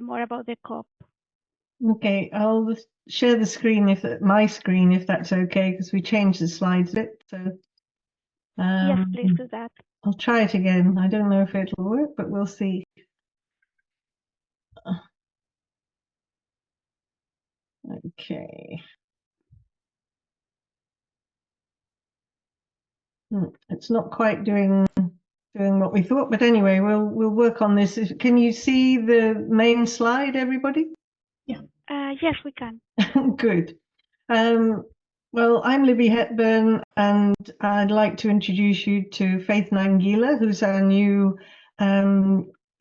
more about the COP. Okay, I'll share the screen, my screen, if that's okay, because we changed the slides a bit. So Yes, please do that. I'll try it again. I don't know if it'll work, but we'll see. Okay. It's not quite doing what we thought, but anyway, we'll work on this. Can you see the main slide, everybody? Yeah. Yes, we can. Good. Well, I'm Libby Hepburn, and I'd like to introduce you to Faith Nangila, who's our new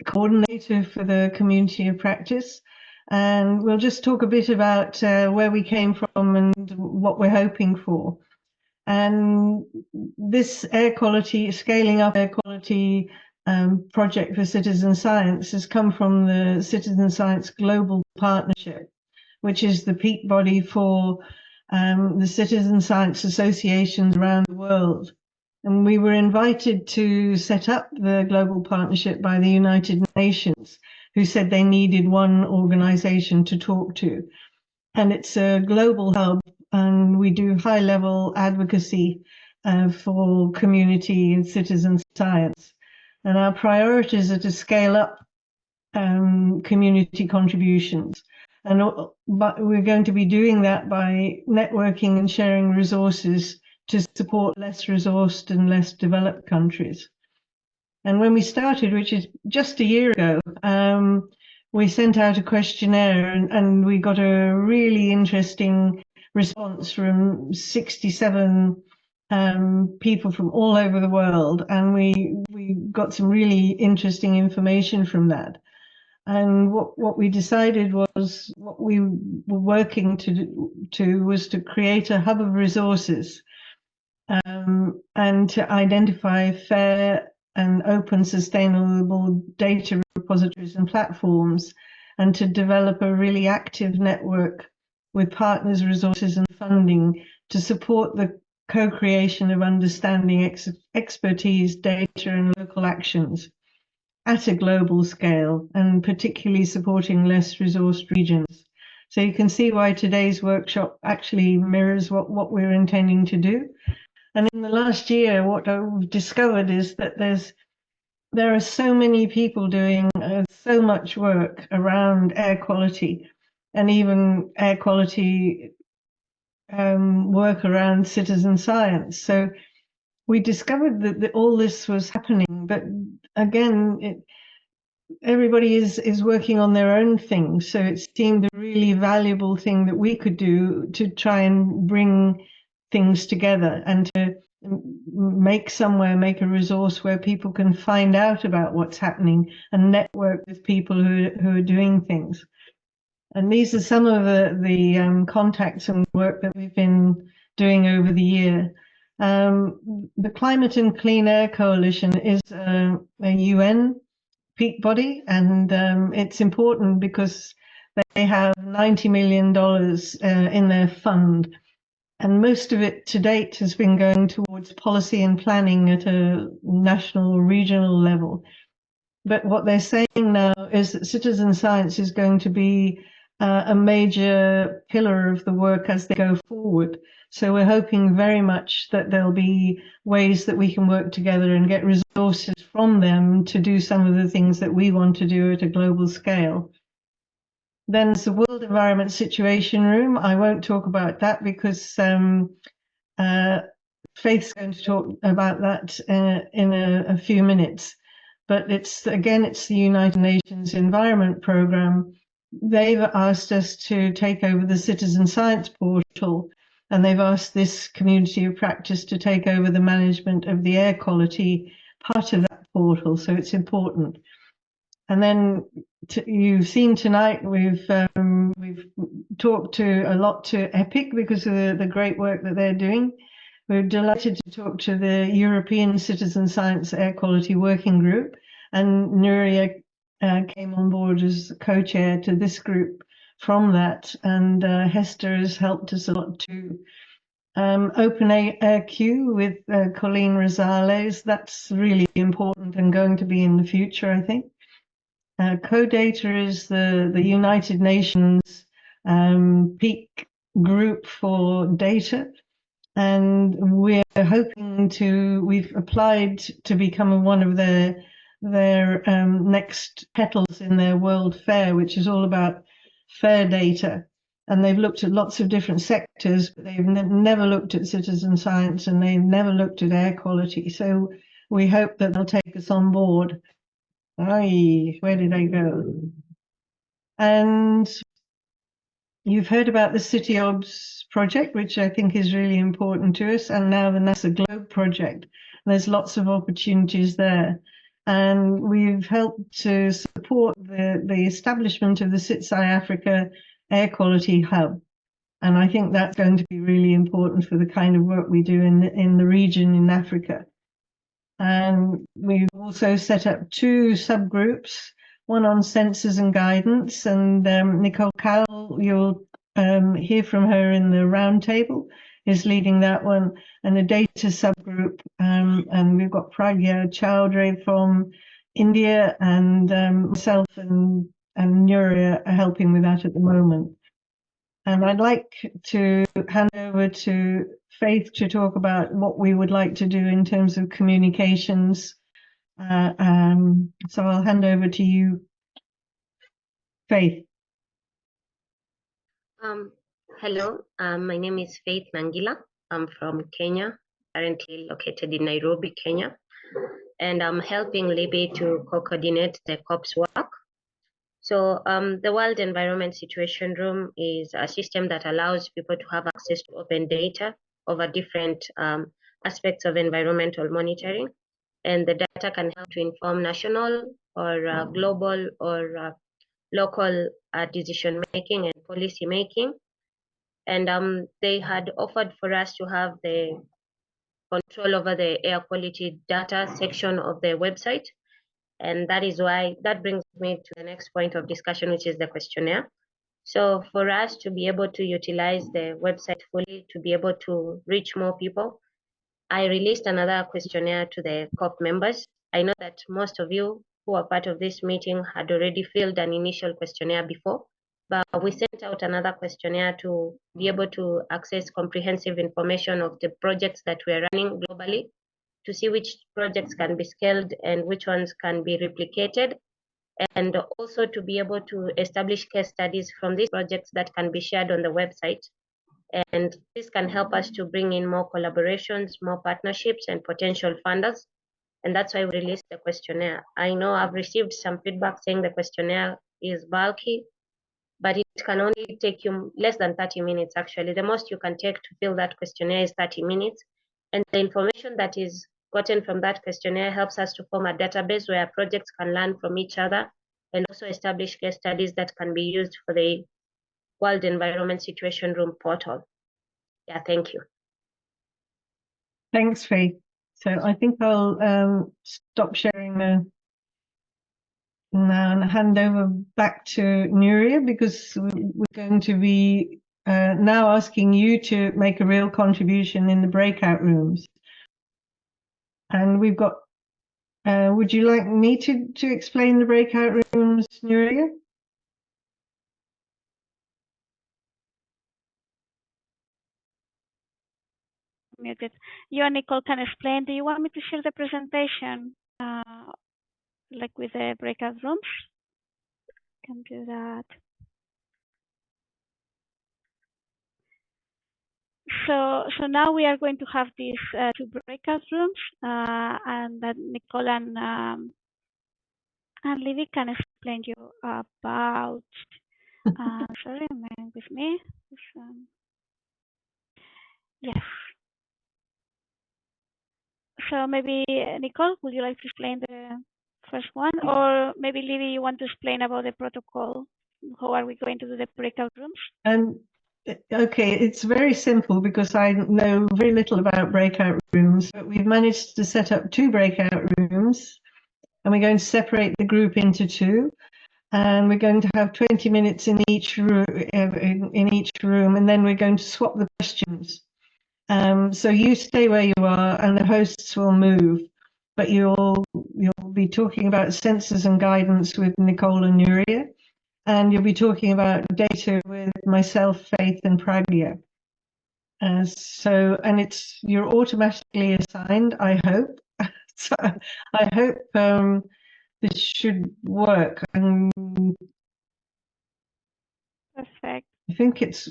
coordinator for the community of practice. And we'll just talk a bit about where we came from and what we're hoping for. And this scaling up air quality project for citizen science has come from the Citizen Science Global Partnership, which is the peak body for the citizen science associations around the world. And we were invited to set up the global partnership by the United Nations, who said they needed one organization to talk to. And it's a global hub, and we do high-level advocacy for community and citizen science. And our priorities are to scale up community contributions. But we're going to be doing that by networking and sharing resources to support less resourced and less developed countries. And when we started, which is just a year ago, we sent out a questionnaire and we got a really interesting response from 67 people from all over the world. And we got some really interesting information from that. And what we decided was, what we were working to was to create a hub of resources and to identify fair and open sustainable data repositories and platforms, and to develop a really active network with partners, resources and funding to support the co-creation of understanding, expertise, data and local actions at a global scale, and particularly supporting less resourced regions. So you can see why today's workshop actually mirrors what we're intending to do. And in the last year, what I've discovered is that there are so many people doing so much work around air quality, and even air quality work around citizen science. So we discovered that all this was happening, but again, everybody is working on their own thing. So it seemed a really valuable thing that we could do to try and bring things together and to make a resource where people can find out about what's happening and network with people who are doing things. And these are some of the contacts and work that we've been doing over the year. The Climate and Clean Air Coalition is a UN peak body, and it's important because they have $90 million in their fund, and most of it to date has been going towards policy and planning at a national or regional level. But what they're saying now is that citizen science is going to be a major pillar of the work as they go forward. So we're hoping very much that there'll be ways that we can work together and get resources from them to do some of the things that we want to do at a global scale. Then there's the World Environment Situation Room. I won't talk about that because Faith's going to talk about that in a few minutes. But it's the United Nations Environment Programme. They've asked us to take over the Citizen Science Portal, and they've asked this community of practice to take over the management of the air quality part of that portal. So it's important. And then you've seen tonight we've talked a lot to EPIC because of the great work that they're doing. We're delighted to talk to the European Citizen Science Air Quality Working Group, and Nuria came on board as co-chair to this group from that, and Hester has helped us a lot too. Open AirQ with Colleen Rosales, that's really important and going to be in the future, I think. CoData is the United Nations peak group for data, and we're hoping we've applied to become one of their next petals in their World Fair, which is all about fair data. And they've looked at lots of different sectors, but they've never looked at citizen science, and they've never looked at air quality. So we hope that they'll take us on board. Aye, where did I go? And you've heard about the CitiOBS project, which I think is really important to us, and now the NASA Globe project. There's lots of opportunities there. And we've helped to support the establishment of the CitSci Africa Air Quality Hub. And I think that's going to be really important for the kind of work we do in the region in Africa. And we've also set up 2 subgroups, one on sensors and guidance, and Nicole Cowell, you'll hear from her in the roundtable, is leading that one, and a data subgroup, and we've got Pragya Chowdhury from India, and myself and Nuria are helping with that at the moment. And I'd like to hand over to Faith to talk about what we would like to do in terms of communications. So I'll hand over to you, Faith. Hello, my name is Faith Nangila. I'm from Kenya, currently located in Nairobi, Kenya, and I'm helping Libby to co-coordinate the COP's work. So the World Environment Situation Room is a system that allows people to have access to open data over different aspects of environmental monitoring. And the data can help to inform national or global or local decision making and policy making. And they had offered for us to have the control over the air quality data section of the website. And that brings me to the next point of discussion, which is the questionnaire. So for us to be able to utilize the website fully, to be able to reach more people, I released another questionnaire to the COP members. I know that most of you who are part of this meeting had already filled an initial questionnaire before, but we sent out another questionnaire to be able to access comprehensive information of the projects that we're running globally, to see which projects can be scaled and which ones can be replicated, and also to be able to establish case studies from these projects that can be shared on the website. And this can help us to bring in more collaborations, more partnerships, and potential funders. And that's why we released the questionnaire. I know I've received some feedback saying the questionnaire is bulky, but it can only take you less than 30 minutes, actually. The most you can take to fill that questionnaire is 30 minutes. And the information that is gotten from that questionnaire helps us to form a database where projects can learn from each other and also establish case studies that can be used for the World Environment Situation Room portal. Yeah, thank you. Thanks, Faith. So I think I'll stop sharing now and hand over back to Nuria, because we're going to be now asking you to make a real contribution in the breakout rooms. And we've got, would you like me to explain the breakout rooms, Nuria? Muted. You and Nicole can explain. Do you want me to share the presentation, like with the breakout rooms? Can do that. So now we are going to have these two breakout rooms, and that Nicole and Libby can explain you about. Sorry, man, with me. Yes. So maybe Nicole, would you like to explain the first one, or maybe Libby, you want to explain about the protocol? How are we going to do the breakout rooms? Okay, it's very simple because I know very little about breakout rooms, but we've managed to set up two breakout rooms, and we're going to separate the group into two, and we're going to have 20 minutes in each room, and then we're going to swap the questions. So you stay where you are, and the hosts will move, but you'll be talking about sensors and guidance with Nicole and Nuria, and you'll be talking about data with myself, Faith, and Pragya. And you're automatically assigned, I hope. So I hope this should work. And Perfect. I think it's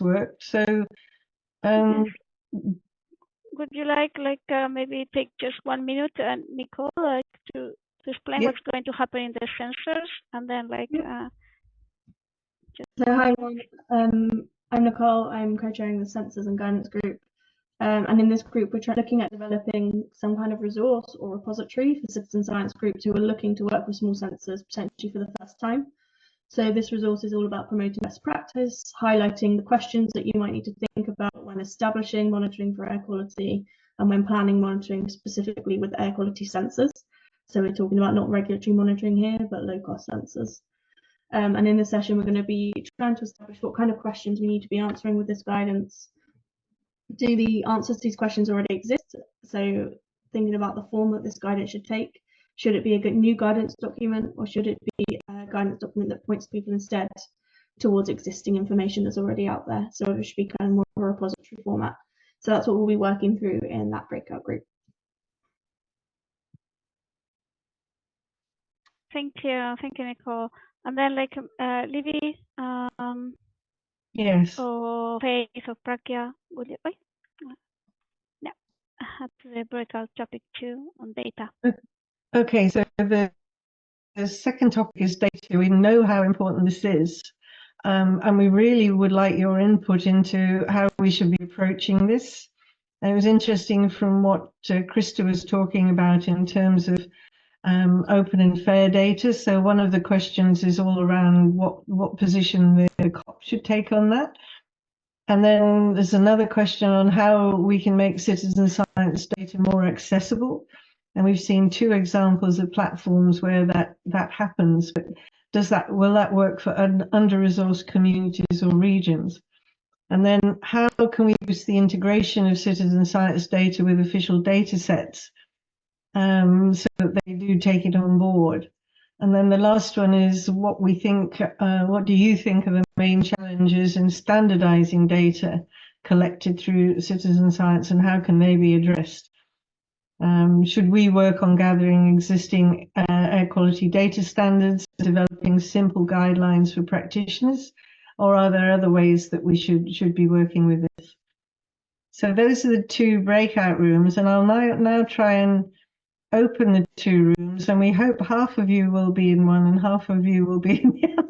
worked. So would you like maybe take just 1 minute, Nicole, to explain what's going to happen in the sensors, and then So hi everyone, I'm Nicole. I'm co-chairing the Sensors and Guidance group, and in this group we're looking at developing some kind of resource or repository for citizen science groups who are looking to work with small sensors potentially for the first time. So this resource is all about promoting best practice, highlighting the questions that you might need to think about when establishing monitoring for air quality and when planning monitoring specifically with air quality sensors. So we're talking about not regulatory monitoring here, but low-cost sensors. And in this session, we're going to be trying to establish what kind of questions we need to be answering with this guidance. Do the answers to these questions already exist? So thinking about the form that this guidance should take. Should it be a good new guidance document, or should it be a guidance document that points people instead towards existing information that's already out there? So it should be kind of more of a repository format. So that's what we'll be working through in that breakout group. Thank you, Nicole. And then Libby, yes. or Faith or Pragya, would you? No, to the breakout topic 2 on data. Okay, so the second topic is data. We know how important this is, and we really would like your input into how we should be approaching this. And it was interesting from what Christa was talking about in terms of open and fair data. So one of the questions is all around what position the COP should take on that. And then there's another question on how we can make citizen science data more accessible. And we've seen two examples of platforms where that happens. But will that work for under-resourced communities or regions? And then how can we use the integration of citizen science data with official data sets so that they do take it on board? And then the last one is what do you think are the main challenges in standardizing data collected through citizen science, and how can they be addressed? Should we work on gathering existing air quality data standards, developing simple guidelines for practitioners, or are there other ways that we should be working with this? So those are the two breakout rooms, and I'll now try and open the two rooms, and we hope half of you will be in one and half of you will be in the other.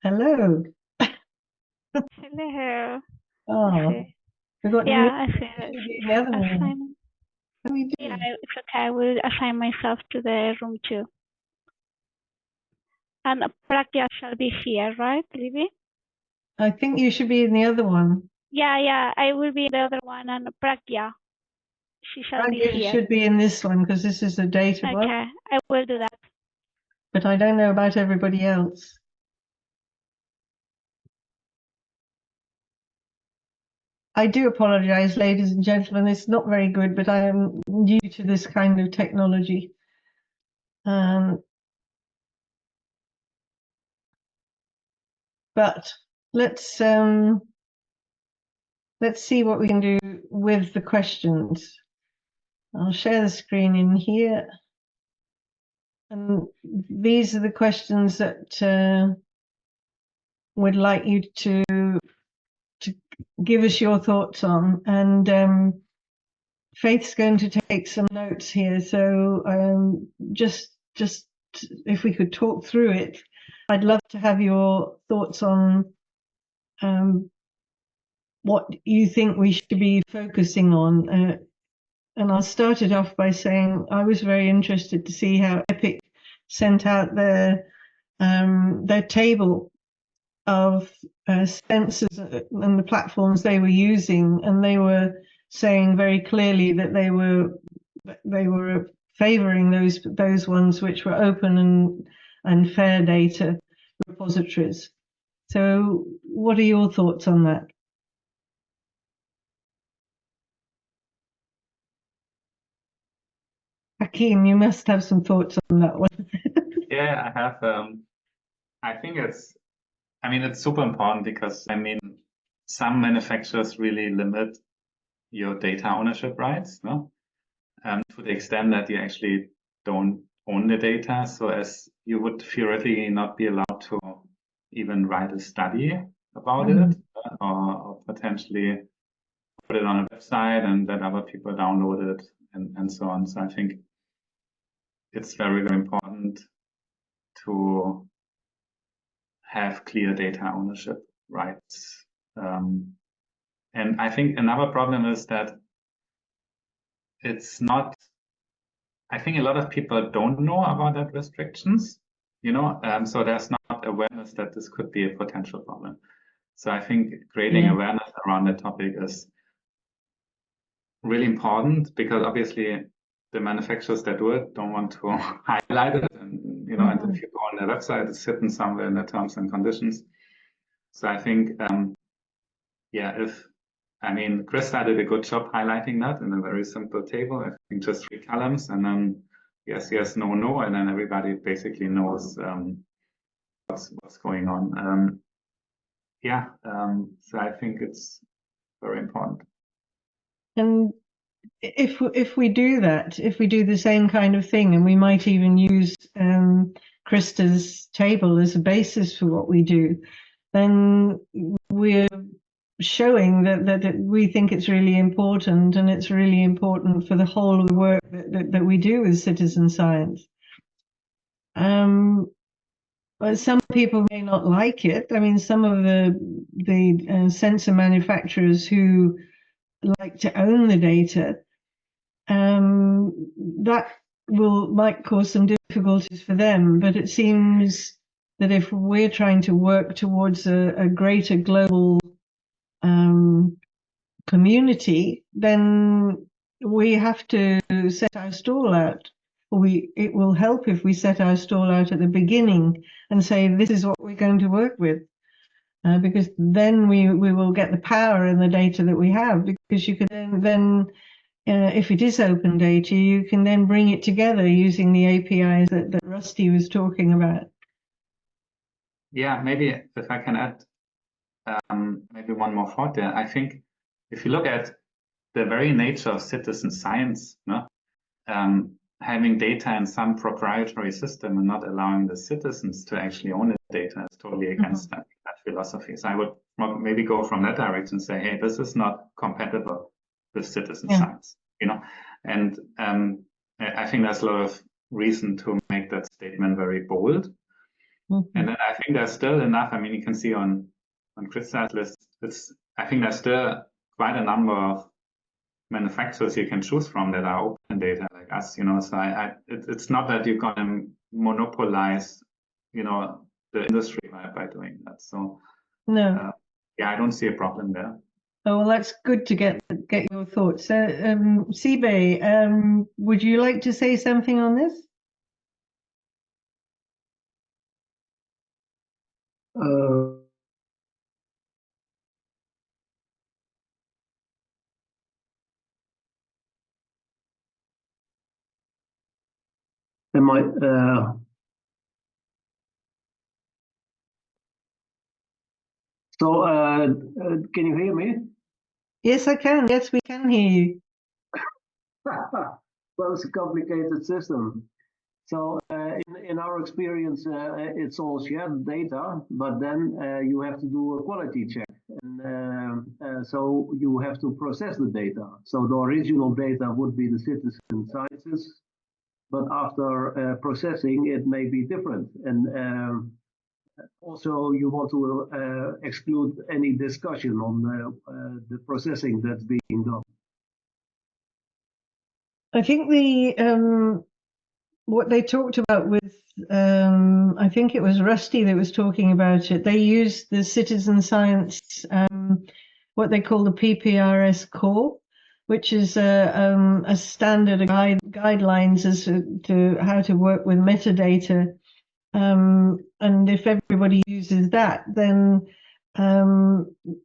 Hello. Hello. Oh, We've got Yeah, Nuria, I see that. should be in the other one. Assign. How are we Yeah, doing? it's okay. I will assign myself to the room too. And Pragya shall be here, right, Libby? I think you should be in the other one. Yeah, I will be in the other one, and Pragya, she shall be You here. should be in this one because this is the data one, Okay, I will do that. but I don't know about everybody else. I do apologize, ladies and gentlemen. It's not very good, but I am new to this kind of technology. But let's see what we can do with the questions. I'll share the screen in here. And these are the questions that we'd like you to give us your thoughts on. And Faith's going to take some notes here. So just if we could talk through it, I'd love to have your thoughts on what you think we should be focusing on. And I'll start it off by saying I was very interested to see how EPIC sent out their table of sensors and the platforms they were using, and they were saying very clearly that they were favoring those ones which were open and fair data repositories. So what are your thoughts on that? Hakeem, you must have some thoughts on that one. Yeah, I have. I think it's super important because, some manufacturers really limit your data ownership rights, no? To the extent that you actually don't own the data. So as you would theoretically not be allowed to even write a study about it, or potentially put it on a website and let other people download it and so on. So I think it's very, very important to have clear data ownership rights. And I think another problem is that it's not, I think a lot of people don't know about that restrictions, so there's not awareness that this could be a potential problem. So I think creating awareness around that topic is really important, because obviously the manufacturers that do it don't want to highlight it, and and if you go on their website, it's hidden somewhere in the terms and conditions. So I think, Christa did a good job highlighting that in a very simple table. I think just 3 columns, and then yes, no, no, and then everybody basically knows what's going on. So I think it's very important. And if we do that, if we do the same kind of thing, and we might even use Christa's table as a basis for what we do, then we're showing that we think it's really important, and it's really important for the whole of the work that we do with citizen science. But some people may not like it. I mean, some of the sensor manufacturers who like to own the data, that might cause some difficulties for them. But it seems that if we're trying to work towards a greater global community, then we have to set our stall out. It will help if we set our stall out at the beginning and say, this is what we're going to work with. Because then we will get the power in the data that we have, because you can then if it is open data, you can then bring it together using the APIs that Rusty was talking about. Yeah, maybe if I can add maybe one more thought there. I think if you look at the very nature of citizen science, having data in some proprietary system and not allowing the citizens to actually own the data is totally against that philosophy. So I would maybe go from that direction and say, hey, this is not compatible with citizen science, and I think there's a lot of reason to make that statement very bold. And then I think there's still enough. I mean, you can see on Christa's list, I think there's still quite a number of manufacturers you can choose from that are open data like us, you know. So it's not that you're gonna monopolize, you know, the industry by doing that. So No. yeah, I don't see a problem there. Oh, well, that's good to get your thoughts. So, Sibe, would you like to say something on this? Am I? Can you hear me? Yes, I can. Yes, we can hear you. Well, it's a complicated system. So in our experience, it's all shared data, but then you have to do a quality check. And so you have to process the data. So the original data would be the citizen sciences, but after processing, it may be different. And also, you want to exclude any discussion on the processing that's being done. I think the what they talked about with I think it was Rusty that was talking about it. They used the citizen science what they call the PPRS core, which is a standard guidelines as to how to work with metadata. And if everybody uses that, then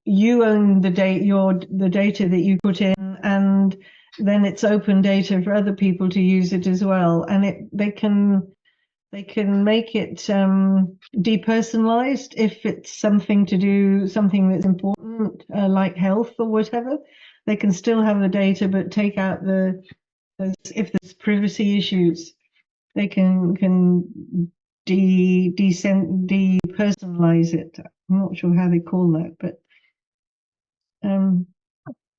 you own the data that you put in, and then it's open data for other people to use it as well. And they can make it depersonalized if it's something that's important, like health or whatever. They can still have the data, but take out if there's privacy issues, they can depersonalize it. I'm not sure how they call that, but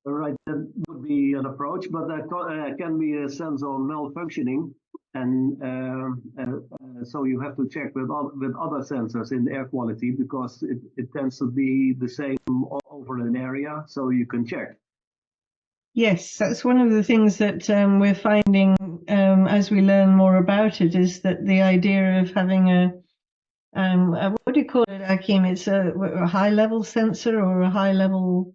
All right, that would be an approach, but that can be a sense of malfunctioning, and so you have to check with other sensors in the air quality, because it tends to be the same all over an area, so you can check. yes, that's one of the things that we're finding as we learn more about it, is that the idea of having a what do you call it, Akim? It's a high-level sensor or a high-level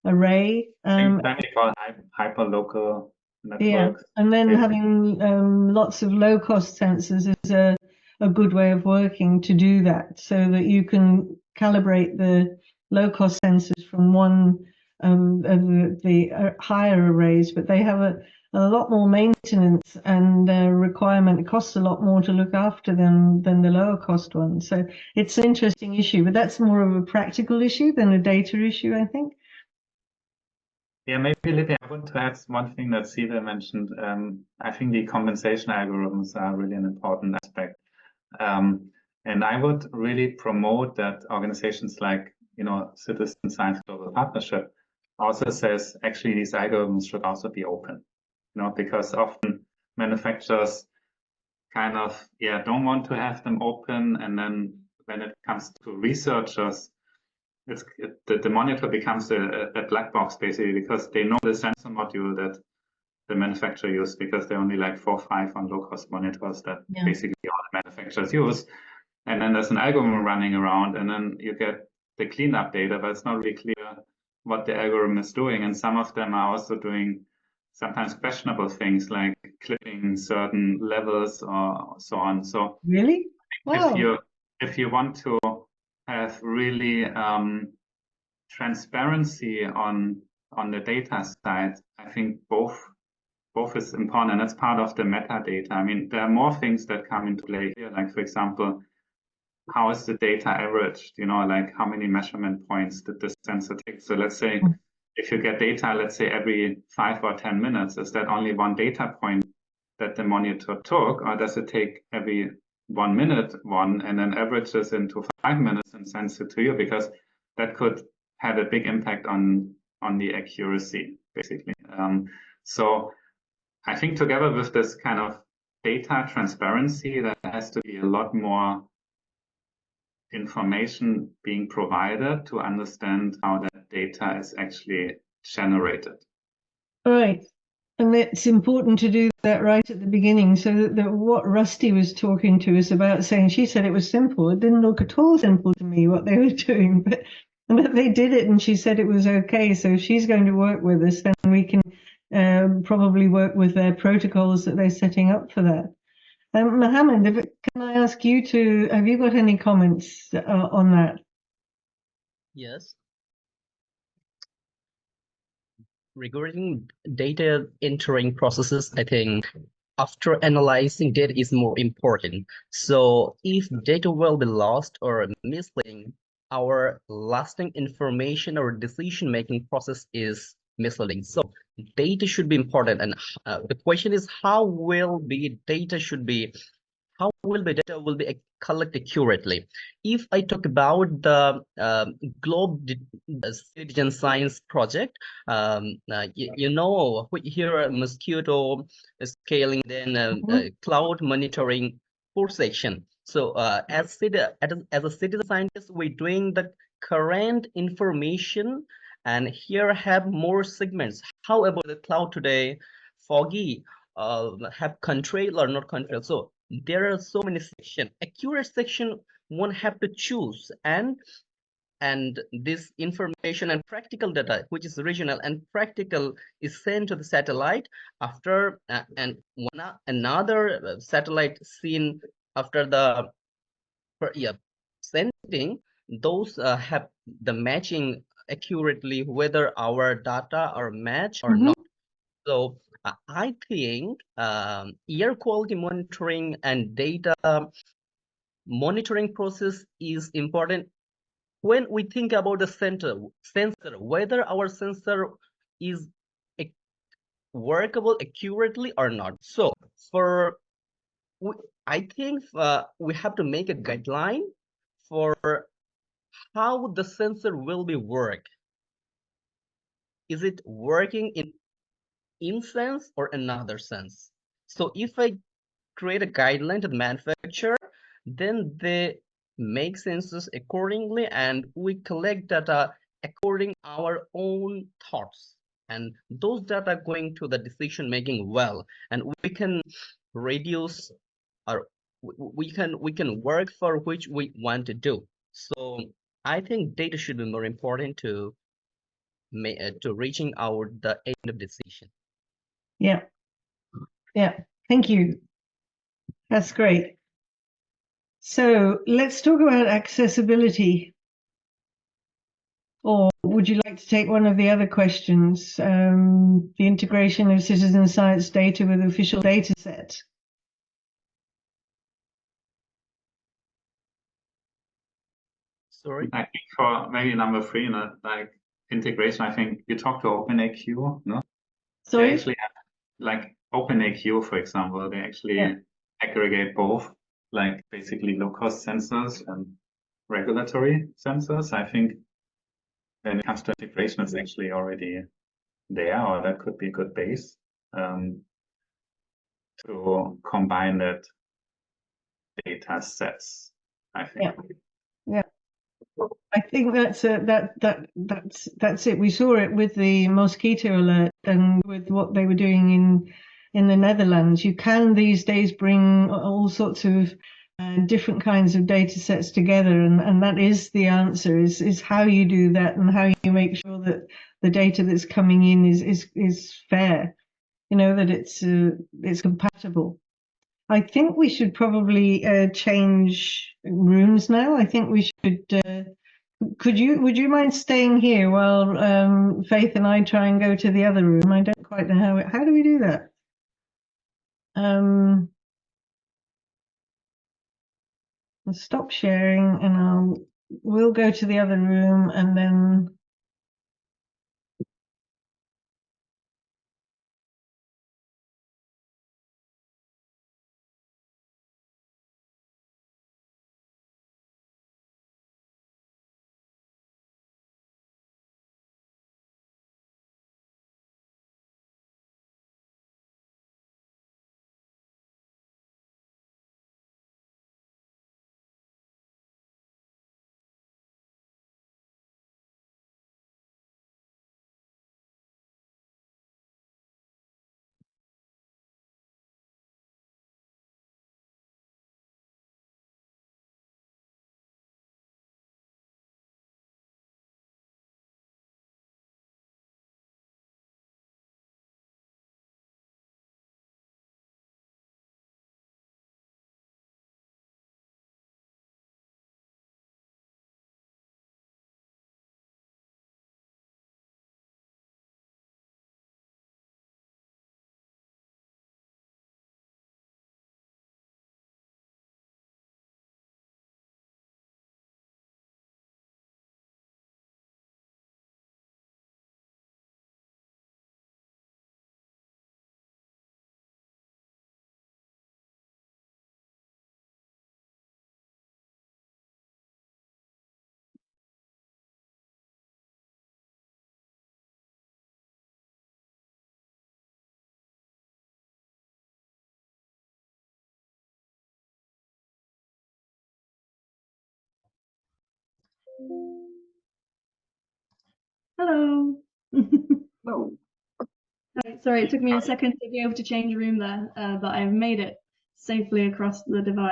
array. Then we call hyperlocal networks. Yeah, and then having lots of low-cost sensors is a good way of working to do that, so that you can calibrate the low-cost sensors from one of the higher arrays, but they have a lot more maintenance and requirement. It costs a lot more to look after them than the lower cost ones. So it's an interesting issue, but that's more of a practical issue than a data issue, I think. Yeah, maybe Libby, I want to add one thing that Siva mentioned. I think the compensation algorithms are really an important aspect. And I would really promote that organizations like, you know, Citizen Science Global Partnership also says actually these algorithms should also be open, you know, because often manufacturers kind of, don't want to have them open. And then when it comes to researchers, the monitor becomes a black box, basically, because they know the sensor module that the manufacturer used, because they're only like 4 or 5 on low-cost monitors that basically all the manufacturers use. And then there's an algorithm running around, and then you get the cleanup data, but it's not really clear what the algorithm is doing. And some of them are also doing sometimes questionable things, like clipping certain levels or so on. So really, wow. If you want to have really transparency on the data side, I think both is important, and that's part of the metadata. I mean, there are more things that come into play here, like, for example, how is the data averaged? You know, like how many measurement points did the sensor take? So let's say if you get data, let's say every 5 or 10 minutes, is that only one data point that the monitor took, or does it take every 1 minute one and then averages into 5 minutes and sends it to you? Because that could have a big impact on the accuracy, basically. So I think together with this kind of data transparency, there has to be a lot more information being provided to understand how that data is actually generated. Right. And it's important to do that right at the beginning, so that what Rusty was talking to us about, saying, she said it was simple. It didn't look at all simple to me what they were doing, but they did it, and she said it was okay. So she's going to work with us, then we can probably work with their protocols that they're setting up for that. Mohammed, can I ask you have you got any comments on that? Yes. Regarding data entering processes, I think after analyzing data is more important. So if data will be lost or misleading, our lasting information or decision-making process is misleading. So data should be important. And the question is, how will the data collected accurately? If I talk about the Citizen Science project, here a mosquito scaling, then cloud monitoring for section. So as a citizen scientist, we're doing the current information, and here have more segments. How about the cloud today? Foggy have control or not control? So there are so many sections. Accurate section one have to choose, and this information and practical data, which is regional and practical, is sent to the satellite after another satellite seen after the sending. Those have the matching accurately whether our data are match or not. So I think air quality monitoring and data monitoring process is important when we think about the sensor, whether our sensor is workable accurately or not. So I think we have to make a guideline for how the sensor will be work. Is it working in sense or another sense? So if I create a guideline to the manufacturer, then they make census accordingly, and we collect data according our own thoughts, and those data going to the decision making well, and we can reduce or we can work for which we want to do. So I think data should be more important to reaching the end of decision. Yeah. Thank you. That's great. So let's talk about accessibility. Or would you like to take one of the other questions? The integration of citizen science data with official data sets. Sorry? I think for maybe number 3, like integration, I think you talk to OpenAQ, no? Sorry? They actually have, like OpenAQ, for example, they actually aggregate both, like basically low-cost sensors and regulatory sensors. I think when it comes to integration, it's actually already there, or that could be a good base to combine that data sets, I think. Yeah. I think that's it. We saw it with the mosquito alert and with what they were doing in the Netherlands. You can these days bring all sorts of different kinds of data sets together, and that is the answer. Is how you do that and how you make sure that the data that's coming in is fair. You know, that it's compatible. I think we should probably change rooms now. I think we should. Would you mind staying here while Faith and I try and go to the other room? I don't quite know how do we do that? I'll stop sharing and we'll go to the other room and then Hello. No. Right, sorry, it took me a second to be able to change room there, but I've made it safely across the divide.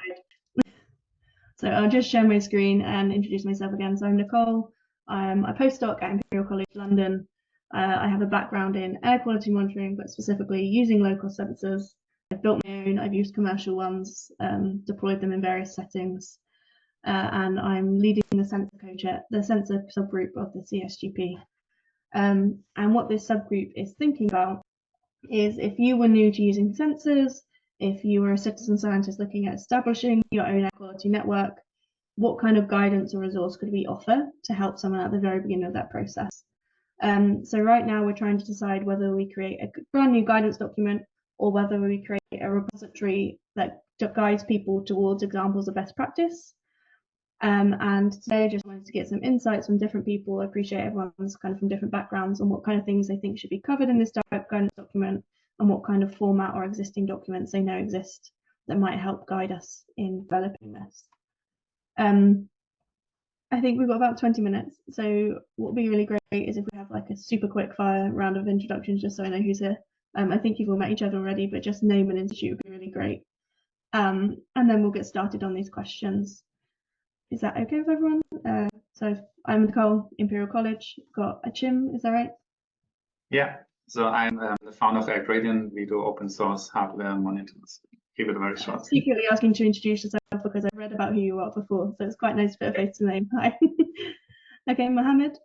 So I'll just share my screen and introduce myself again. So I'm Nicole. I'm a postdoc at Imperial College London. I have a background in air quality monitoring, but specifically using local sensors. I've built my own, I've used commercial ones, deployed them in various settings, and I'm leading the sensor subgroup of the CSGP. And what this subgroup is thinking about is if you were new to using sensors, if you were a citizen scientist looking at establishing your own air quality network, what kind of guidance or resource could we offer to help someone at the very beginning of that process? So right now we're trying to decide whether we create a brand new guidance document or whether we create a repository that guides people towards examples of best practice. And today I just wanted to get some insights from different people. I appreciate everyone's kind of from different backgrounds on what kind of things they think should be covered in this guidance document and what kind of format or existing documents they know exist that might help guide us in developing this. I think we've got about 20 minutes. So what would be really great is if we have like a super quick fire round of introductions, just so I know who's here. I think you've all met each other already, but just name and institute would be really great. And then we'll get started on these questions. Is that okay with everyone? So I'm Nicole, Imperial College, got a Chim, is that right? Yeah, so I'm the founder of AirQuality. We do open source hardware monitors. Keep it very short. Secretly asking to introduce yourself because I read about who you are before, so it's quite nice to put a face to the name. Hi. Okay, Mohammed.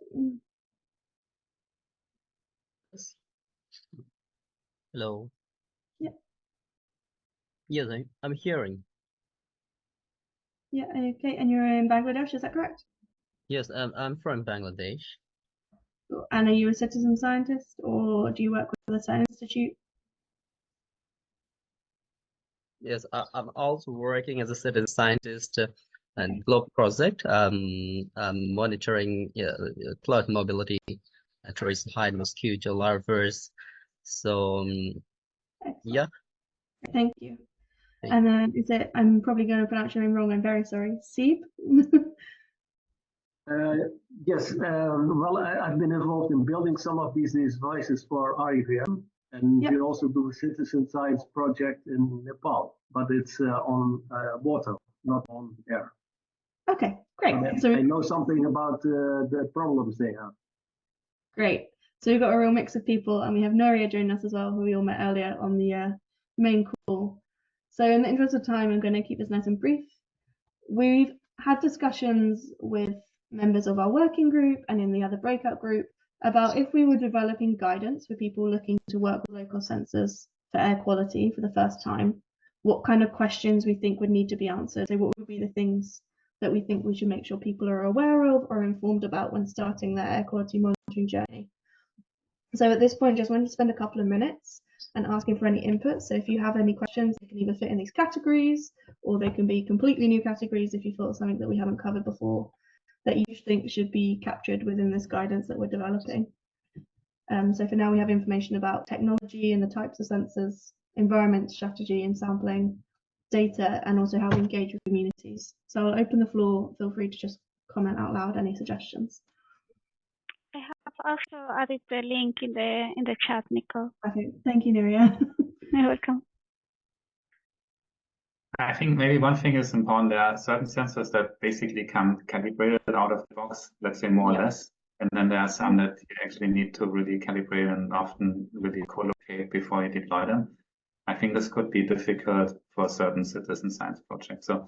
Hello. Yeah. Yes, I'm hearing. Yeah, okay, and you're in Bangladesh, is that correct? Yes, I'm from Bangladesh. And are you a citizen scientist or do you work with a science institute? Yes, I'm also working as a citizen scientist and global project, monitoring cloud mobility, towards high mosquito larvae. So, yeah. Thank you. And then is it, I'm probably going to pronounce your name wrong, I'm very sorry, Sieb? Yes, well, I've been involved in building some of these devices for RIVM, and we also do a citizen science project in Nepal, but it's on water, not on air. Okay, great. So I know something about the problems they have. Great. So we've got a real mix of people, and we have Nuria joining us as well, who we all met earlier on the main call. So in the interest of time, I'm going to keep this nice and brief. We've had discussions with members of our working group and in the other breakout group about if we were developing guidance for people looking to work with local sensors for air quality for the first time, what kind of questions we think would need to be answered. So what would be the things that we think we should make sure people are aware of or informed about when starting their air quality monitoring journey. So at this point, just wanted to spend a couple of minutes and asking for any input. So if you have any questions, they can either fit in these categories or they can be completely new categories if you thought of something that we haven't covered before that you think should be captured within this guidance that we're developing. So for now, we have information about technology and the types of sensors, environment strategy and sampling, data, and also how we engage with communities. So I'll open the floor. Feel free to just comment out loud any suggestions. I have also added the link in the chat, Nicole. Okay, thank you, Nuria. You're welcome. I think maybe one thing is important. There are certain sensors that basically come calibrated out of the box, let's say more or less. And then there are some that you actually need to really calibrate and often really co-locate before you deploy them. I think this could be difficult for certain citizen science projects. So,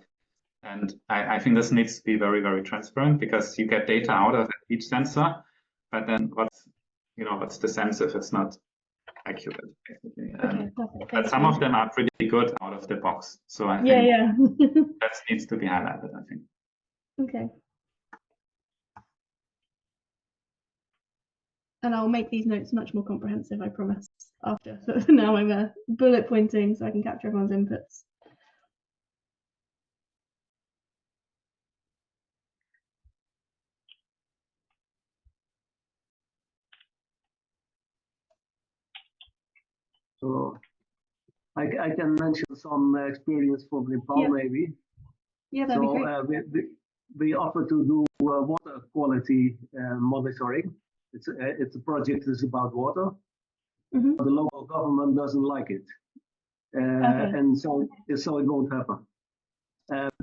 and I think this needs to be very, very transparent because you get data out of each sensor, but then what's the sense if it's not accurate, basically. But some of them are pretty good out of the box. So I think that needs to be highlighted, I think. Okay. And I'll make these notes much more comprehensive, I promise, after. So now I'm bullet pointing so I can capture everyone's inputs. So I can mention some experience from Nepal, maybe. Yeah, that'd be great. we offer to do water quality monitoring. It's a project that's about water. Mhm. The local government doesn't like it, Okay. and so it won't happen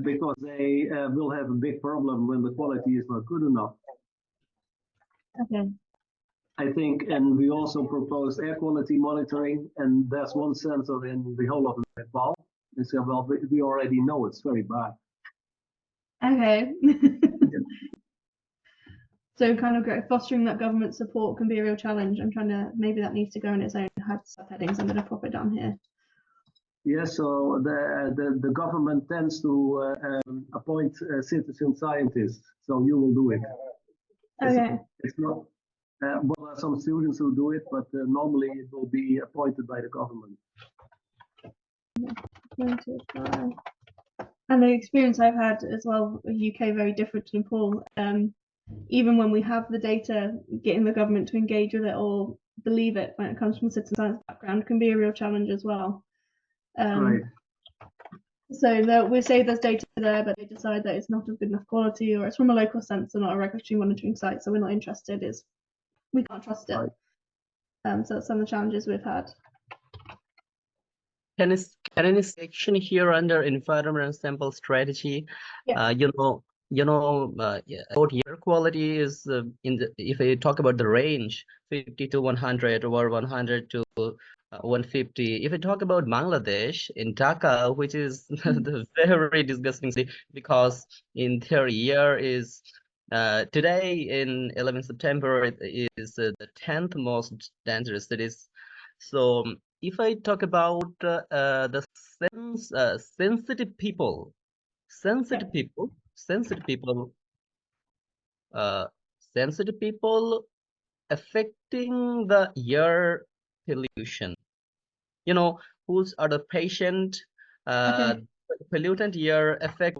because they will have a big problem when the quality is not good enough. Okay. I think, and we also propose air quality monitoring, and there's one sensor in the whole of Nepal. They say, well, we already know it's very bad. Okay. So kind of fostering that government support can be a real challenge. I'm trying to, maybe that needs to go in its own subheadings. I'm going to pop it down here. Yes, so the government tends to appoint citizen scientists, so you will do it. Okay. It's not, well, there are some students who do it, but normally it will be appointed by the government. And the experience I've had as well, UK very different to Nepal. Even when we have the data, getting the government to engage with it or believe it when it comes from a citizen science background can be a real challenge as well. Right. So we say there's data there, but they decide that it's not of good enough quality, or it's from a local sensor, not a regulatory monitoring site, so we're not interested. We can't trust it. Right. So that's some of the challenges we've had. Can any section here under environment sample strategy? Yeah. About air quality is if we talk about the range 50 to 100 or 100 to 150. If we talk about Bangladesh in Dhaka, which is the very disgusting city, because in their year is today in 11 September it is the 10th most dangerous cities. So if I talk about the sensitive people affecting the air pollution, who's are the patient pollutant air affect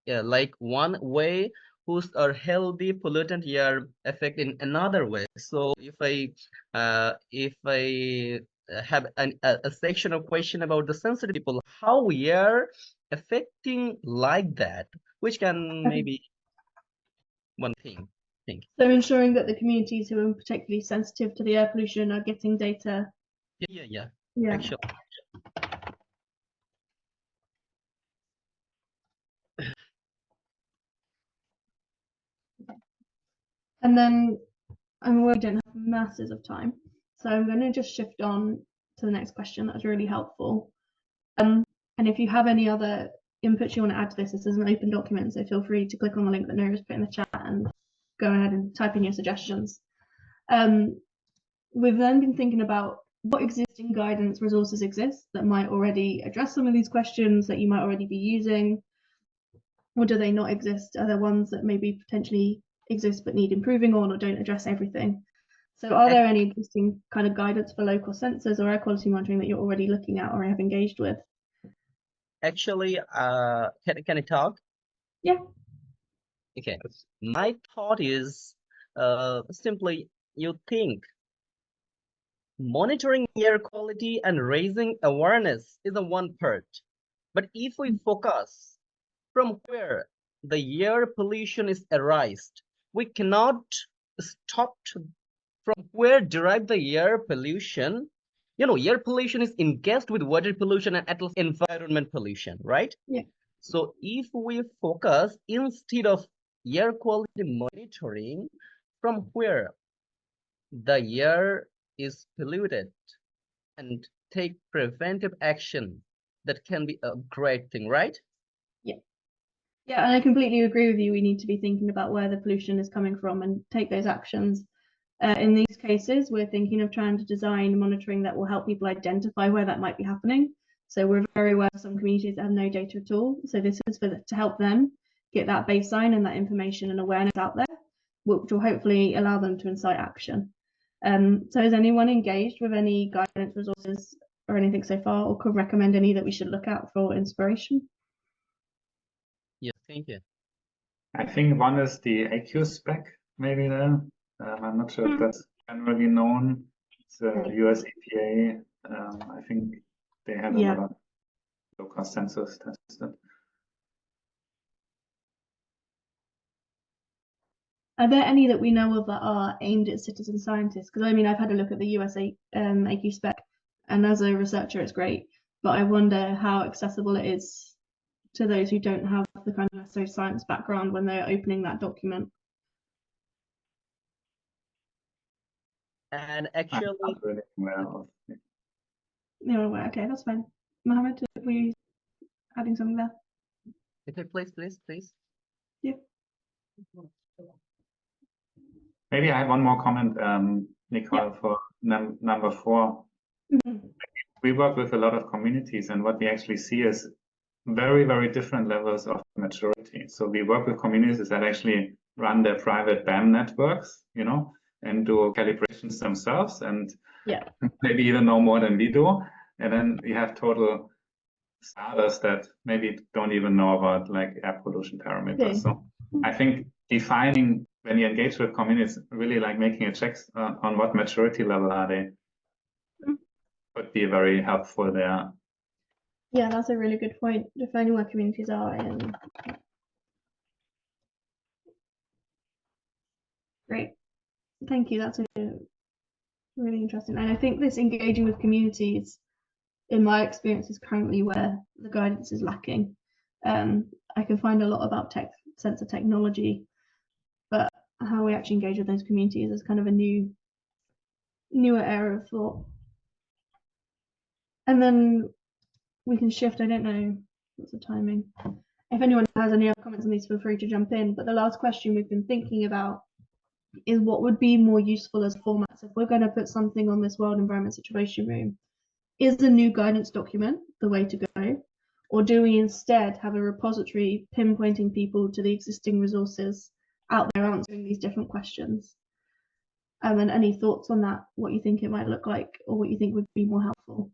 like one way, who's are healthy pollutant air affect in another way. So if I have a section of question about the sensitive people, how we are affecting like that, which can maybe one thing. So ensuring that the communities who are particularly sensitive to the air pollution are getting data. Yeah. Yeah. Actually. And then I'm aware we don't have masses of time, so I'm going to just shift on to the next question. That's really helpful. And if you have any other inputs you want to add to this is an open document, so feel free to click on the link that Nuria's put in the chat and go ahead and type in your suggestions. We've then been thinking about what existing guidance resources exist that might already address some of these questions that you might already be using, or do they not exist? Are there ones that maybe potentially exist but need improving on or don't address everything? So are there any existing kind of guidance for local sensors or air quality monitoring that you're already looking at or have engaged with? Actually, can I talk? Yeah. Okay. My thought is simply you think monitoring air quality and raising awareness is the one part. But if we focus from where the air pollution is arised, we cannot stop from where derive the air pollution. Air pollution is engaged with water pollution and at least environment pollution, right? Yeah. So if we focus instead of air quality monitoring from where the air is polluted and take preventive action, that can be a great thing, right? Yeah, and I completely agree with you. We need to be thinking about where the pollution is coming from and take those actions. In these cases, we're thinking of trying to design monitoring that will help people identify where that might be happening. So we're very aware of some communities that have no data at all. So this is to help them get that baseline and that information and awareness out there, which will hopefully allow them to incite action. So has anyone engaged with any guidance resources or anything so far, or could recommend any that we should look at for inspiration? Yes, thank you. I think one is the AQ spec, maybe there. I'm not sure if that's generally known. It's a US EPA. I think they have a lot of low-cost sensors tested. Are there any that we know of that are aimed at citizen scientists? Because I mean, I've had a look at the USA AQ spec, and as a researcher, it's great. But I wonder how accessible it is to those who don't have the kind of social science background when they're opening that document. And I'm actually, not really aware of it. You're aware, okay, that's fine. Mohammed, were you adding something there? okay, please. Yeah. Maybe I have one more comment, Nicole, for number 4. Mhm. We work with a lot of communities, and what we actually see is very, very different levels of maturity. So we work with communities that actually run their private BAM networks, and do calibrations themselves, and Yeah. maybe even know more than we do. And then we have total starters that maybe don't even know about like air pollution parameters. Okay. So I think defining when you engage with communities, really like making a check on what maturity level are they, would be very helpful there. Yeah, that's a really good point. Defining where communities are in. Great. Thank you. That's a really interesting. And I think this engaging with communities, in my experience, is currently where the guidance is lacking. I can find a lot about sensor technology, but how we actually engage with those communities is kind of a newer area of thought. And then we can shift. I don't know what's the timing. If anyone has any other comments on these, feel free to jump in. But the last question we've been thinking about is what would be more useful as formats if we're going to put something on this World Environment Situation Room. Is a new guidance document the way to go? Or do we instead have a repository pinpointing people to the existing resources out there answering these different questions? And any thoughts on that, what you think it might look like, or what you think would be more helpful?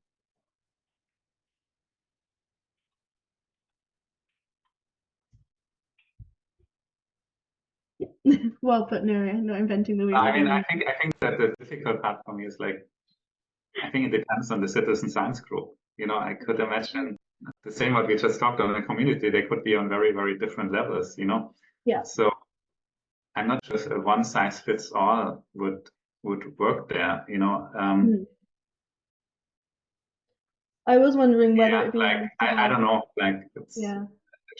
Well put, Nuria, not inventing the wheel. I mean, I think that the difficult part for me is like, I think it depends on the citizen science group. I could imagine the same what we just talked on the community, they could be on very, very different levels, Yeah. So I'm not sure if a one size fits all would work there, I was wondering whether Yeah, it'd be like I don't know, like it's Yeah.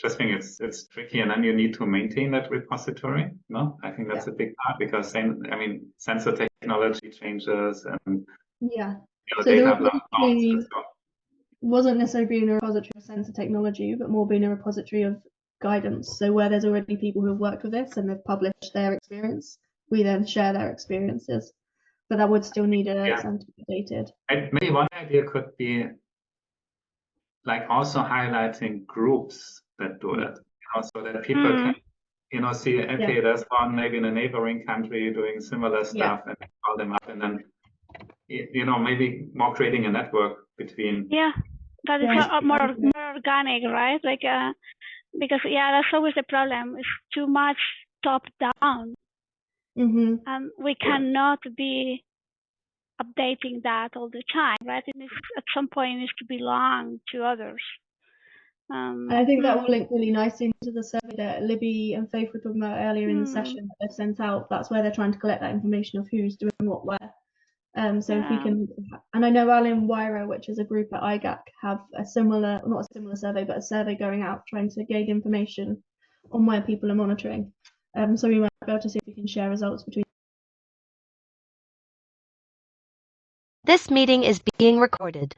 just think it's tricky, and then you need to maintain that repository. I think that's a big part because sensor technology changes and Yeah. So data the blah, blah, repository so, wasn't necessarily being a repository of sensor technology, but more being a repository of guidance. So where there's already people who have worked with this and they've published their experience, we then share their experiences. But that would still need a Yeah. scientific dated. maybe one idea could be like also highlighting groups that do it, so that people can see, okay, there's one maybe in a neighboring country doing similar stuff, and call them up, and then maybe more creating a network between. Yeah, that is more organic, right? Like, because that's always the problem. It's too much top down, and we cannot be updating that all the time, right? It needs, at some point, it needs to belong to others. And I think that will link really nicely into the survey that Libby and Faith were talking about earlier in the session that they've sent out. That's where they're trying to collect that information of who's doing what where. So if we can, and I know Alan Wyra, which is a group at IGAC, have a similar, not a similar survey, but a survey going out trying to gain information on where people are monitoring. So we might be able to see if we can share results between. This meeting is being recorded.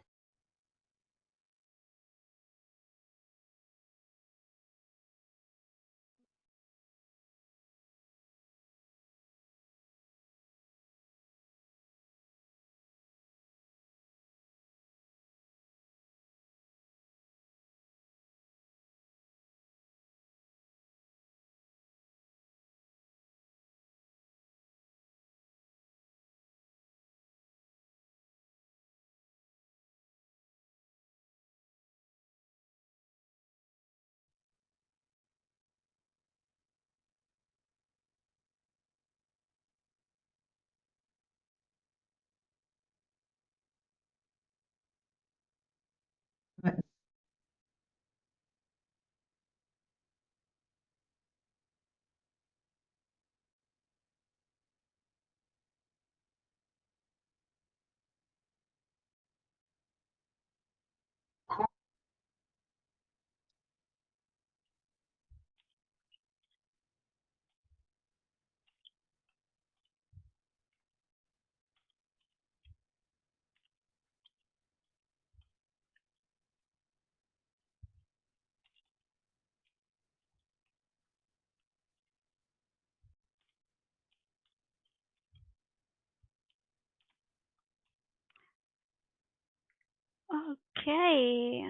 Okay.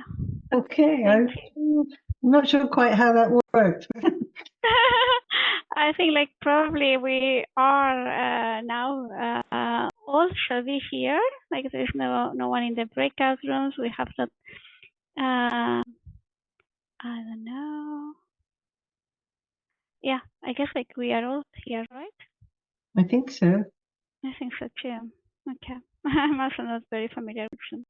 Okay, Thank I'm not sure quite how that worked. I think like probably we are now all shall be here. Like there's no one in the breakout rooms. We have that. I don't know. Yeah, I guess like we are all here, right? I think so. I think so too. Okay. I'm also not very familiar with them.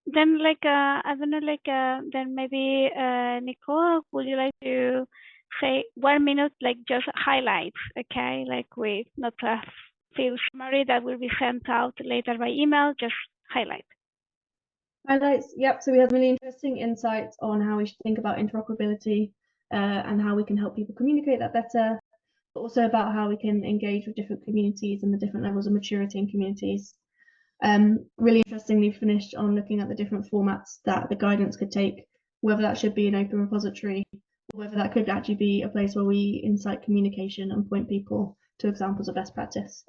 Then like I don't know, like then maybe Nicole, would you like to say 1 minute, like just highlights, okay? Like with not a field summary that will be sent out later by email, just highlight. Highlights, yep. So we have really interesting insights on how we should think about interoperability and how we can help people communicate that better, but also about how we can engage with different communities and the different levels of maturity in communities. Really interestingly finished on looking at the different formats that the guidance could take, whether that should be an open repository, or whether that could actually be a place where we incite communication and point people to examples of best practice.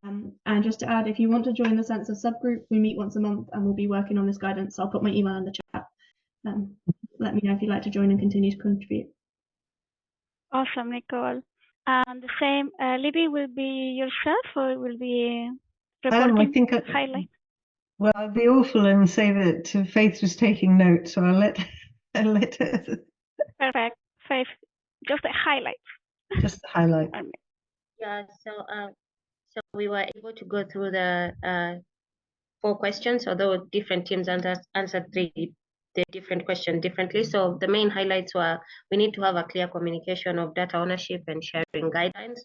And just to add, if you want to join the census subgroup, we meet once a month and we'll be working on this guidance. I'll put my email in the chat. Let me know if you'd like to join and continue to contribute. Awesome, Nicole. And the same, Libby, will be yourself or will be reporting I think highlight? Well, I'd be awful and say that Faith was taking notes, so I'll let her. Perfect. Faith, just a highlight. Just the highlight. Yeah, so we were able to go through the 4 questions, although different teams answered the different questions differently. So the main highlights were we need to have a clear communication of data ownership and sharing guidelines,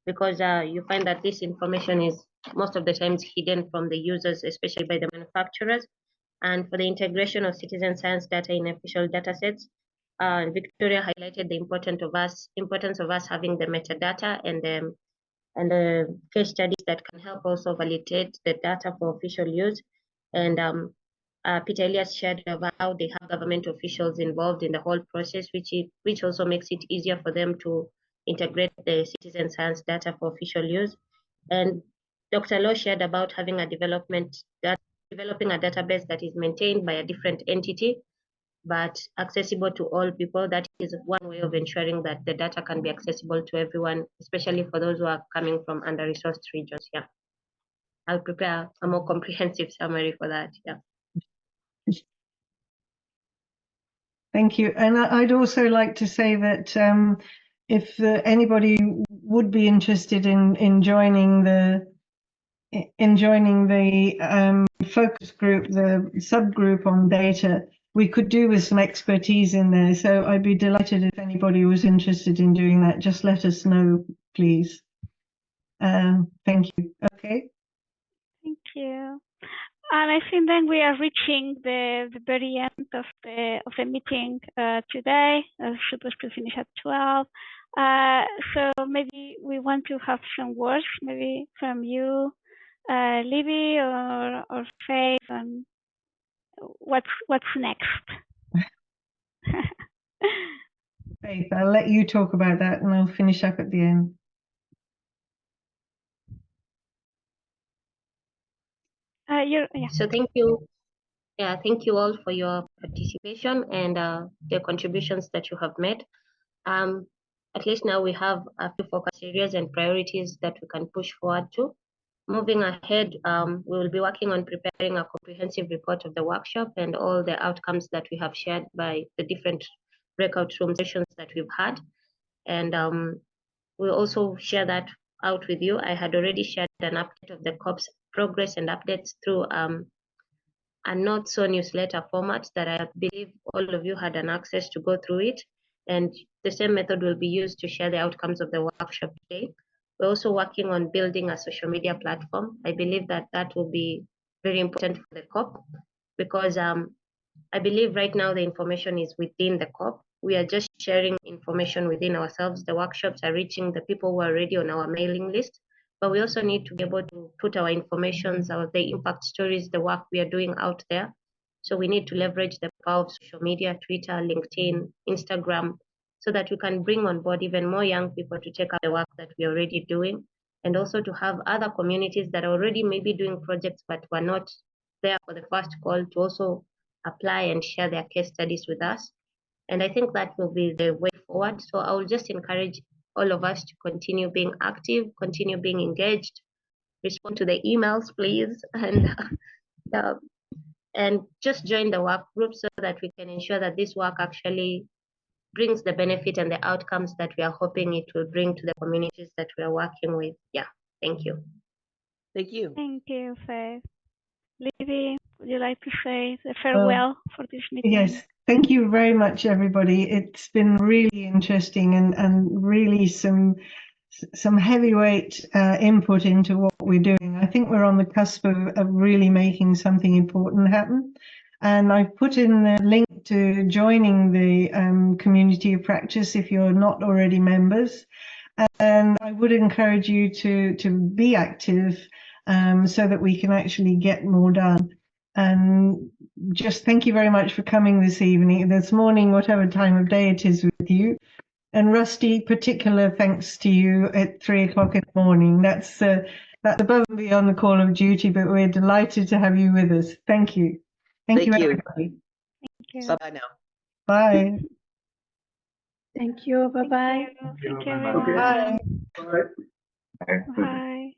because you find that this information is most of the times hidden from the users, especially by the manufacturers. And for the integration of citizen science data in official data sets, Victoria highlighted the importance of us having the metadata and the case studies that can help also validate the data for official use. And Peter Elias shared about how they have government officials involved in the whole process, which also makes it easier for them to integrate the citizen science data for official use. And Dr. Low shared about having developing a database that is maintained by a different entity, but accessible to all people. That is one way of ensuring that the data can be accessible to everyone, especially for those who are coming from under-resourced regions. Yeah, I'll prepare a more comprehensive summary for that. Yeah. Thank you. And I'd also like to say that if anybody would be interested in joining the focus group, the subgroup on data, we could do with some expertise in there. So I'd be delighted if anybody was interested in doing that. Just let us know, please. Thank you. Okay. Thank you. And I think then we are reaching the very end of the meeting today. Supposed to finish at 12. So maybe we want to have some words, maybe from you, Libby or Faith, and what's next. Faith, I'll let you talk about that, and I'll finish up at the end. So thank you. Yeah, thank you all for your participation and the contributions that you have made. At least now we have a few focus areas and priorities that we can push forward to. Moving ahead, we will be working on preparing a comprehensive report of the workshop and all the outcomes that we have shared by the different breakout room sessions that we've had. And we'll also share that out with you. I had already shared an update of the COP's progress and updates through a not so newsletter format that I believe all of you had an access to go through it. And the same method will be used to share the outcomes of the workshop today. We're also working on building a social media platform. I believe that that will be very important for the COP, because I believe right now the information is within the COP. We are just sharing information within ourselves. The workshops are reaching the people who are already on our mailing list, but we also need to be able to put our informations, the impact stories, the work we are doing out there. So we need to leverage the power of social media, Twitter, LinkedIn, Instagram, so that we can bring on board even more young people to take up the work that we're already doing, and also to have other communities that are already maybe doing projects but were not there for the first call to also apply and share their case studies with us. And I think that will be the way forward. So I will just encourage all of us to continue being active, continue being engaged, respond to the emails, please, and just join the work group so that we can ensure that this work actually brings the benefit and the outcomes that we are hoping it will bring to the communities that we are working with. Yeah, thank you. Thank you. Thank you, Faith. Libby, would you like to say the farewell for this meeting? Yes, thank you very much, everybody. It's been really interesting and really some heavyweight input into what we're doing. I think we're on the cusp of really making something important happen. And I've put in the link to joining the community of practice if you're not already members. And I would encourage you to be active so that we can actually get more done. And just thank you very much for coming this morning, whatever time of day it is with you. And Rusty, particular thanks to you at 3 o'clock in the morning. That's above and beyond the call of duty, but we're delighted to have you with us. Thank you. Thank you, everybody. Thank you. Bye-bye now. Bye. Thank you. Bye-bye. Thank you, Okay. everyone. Bye. Bye. Bye.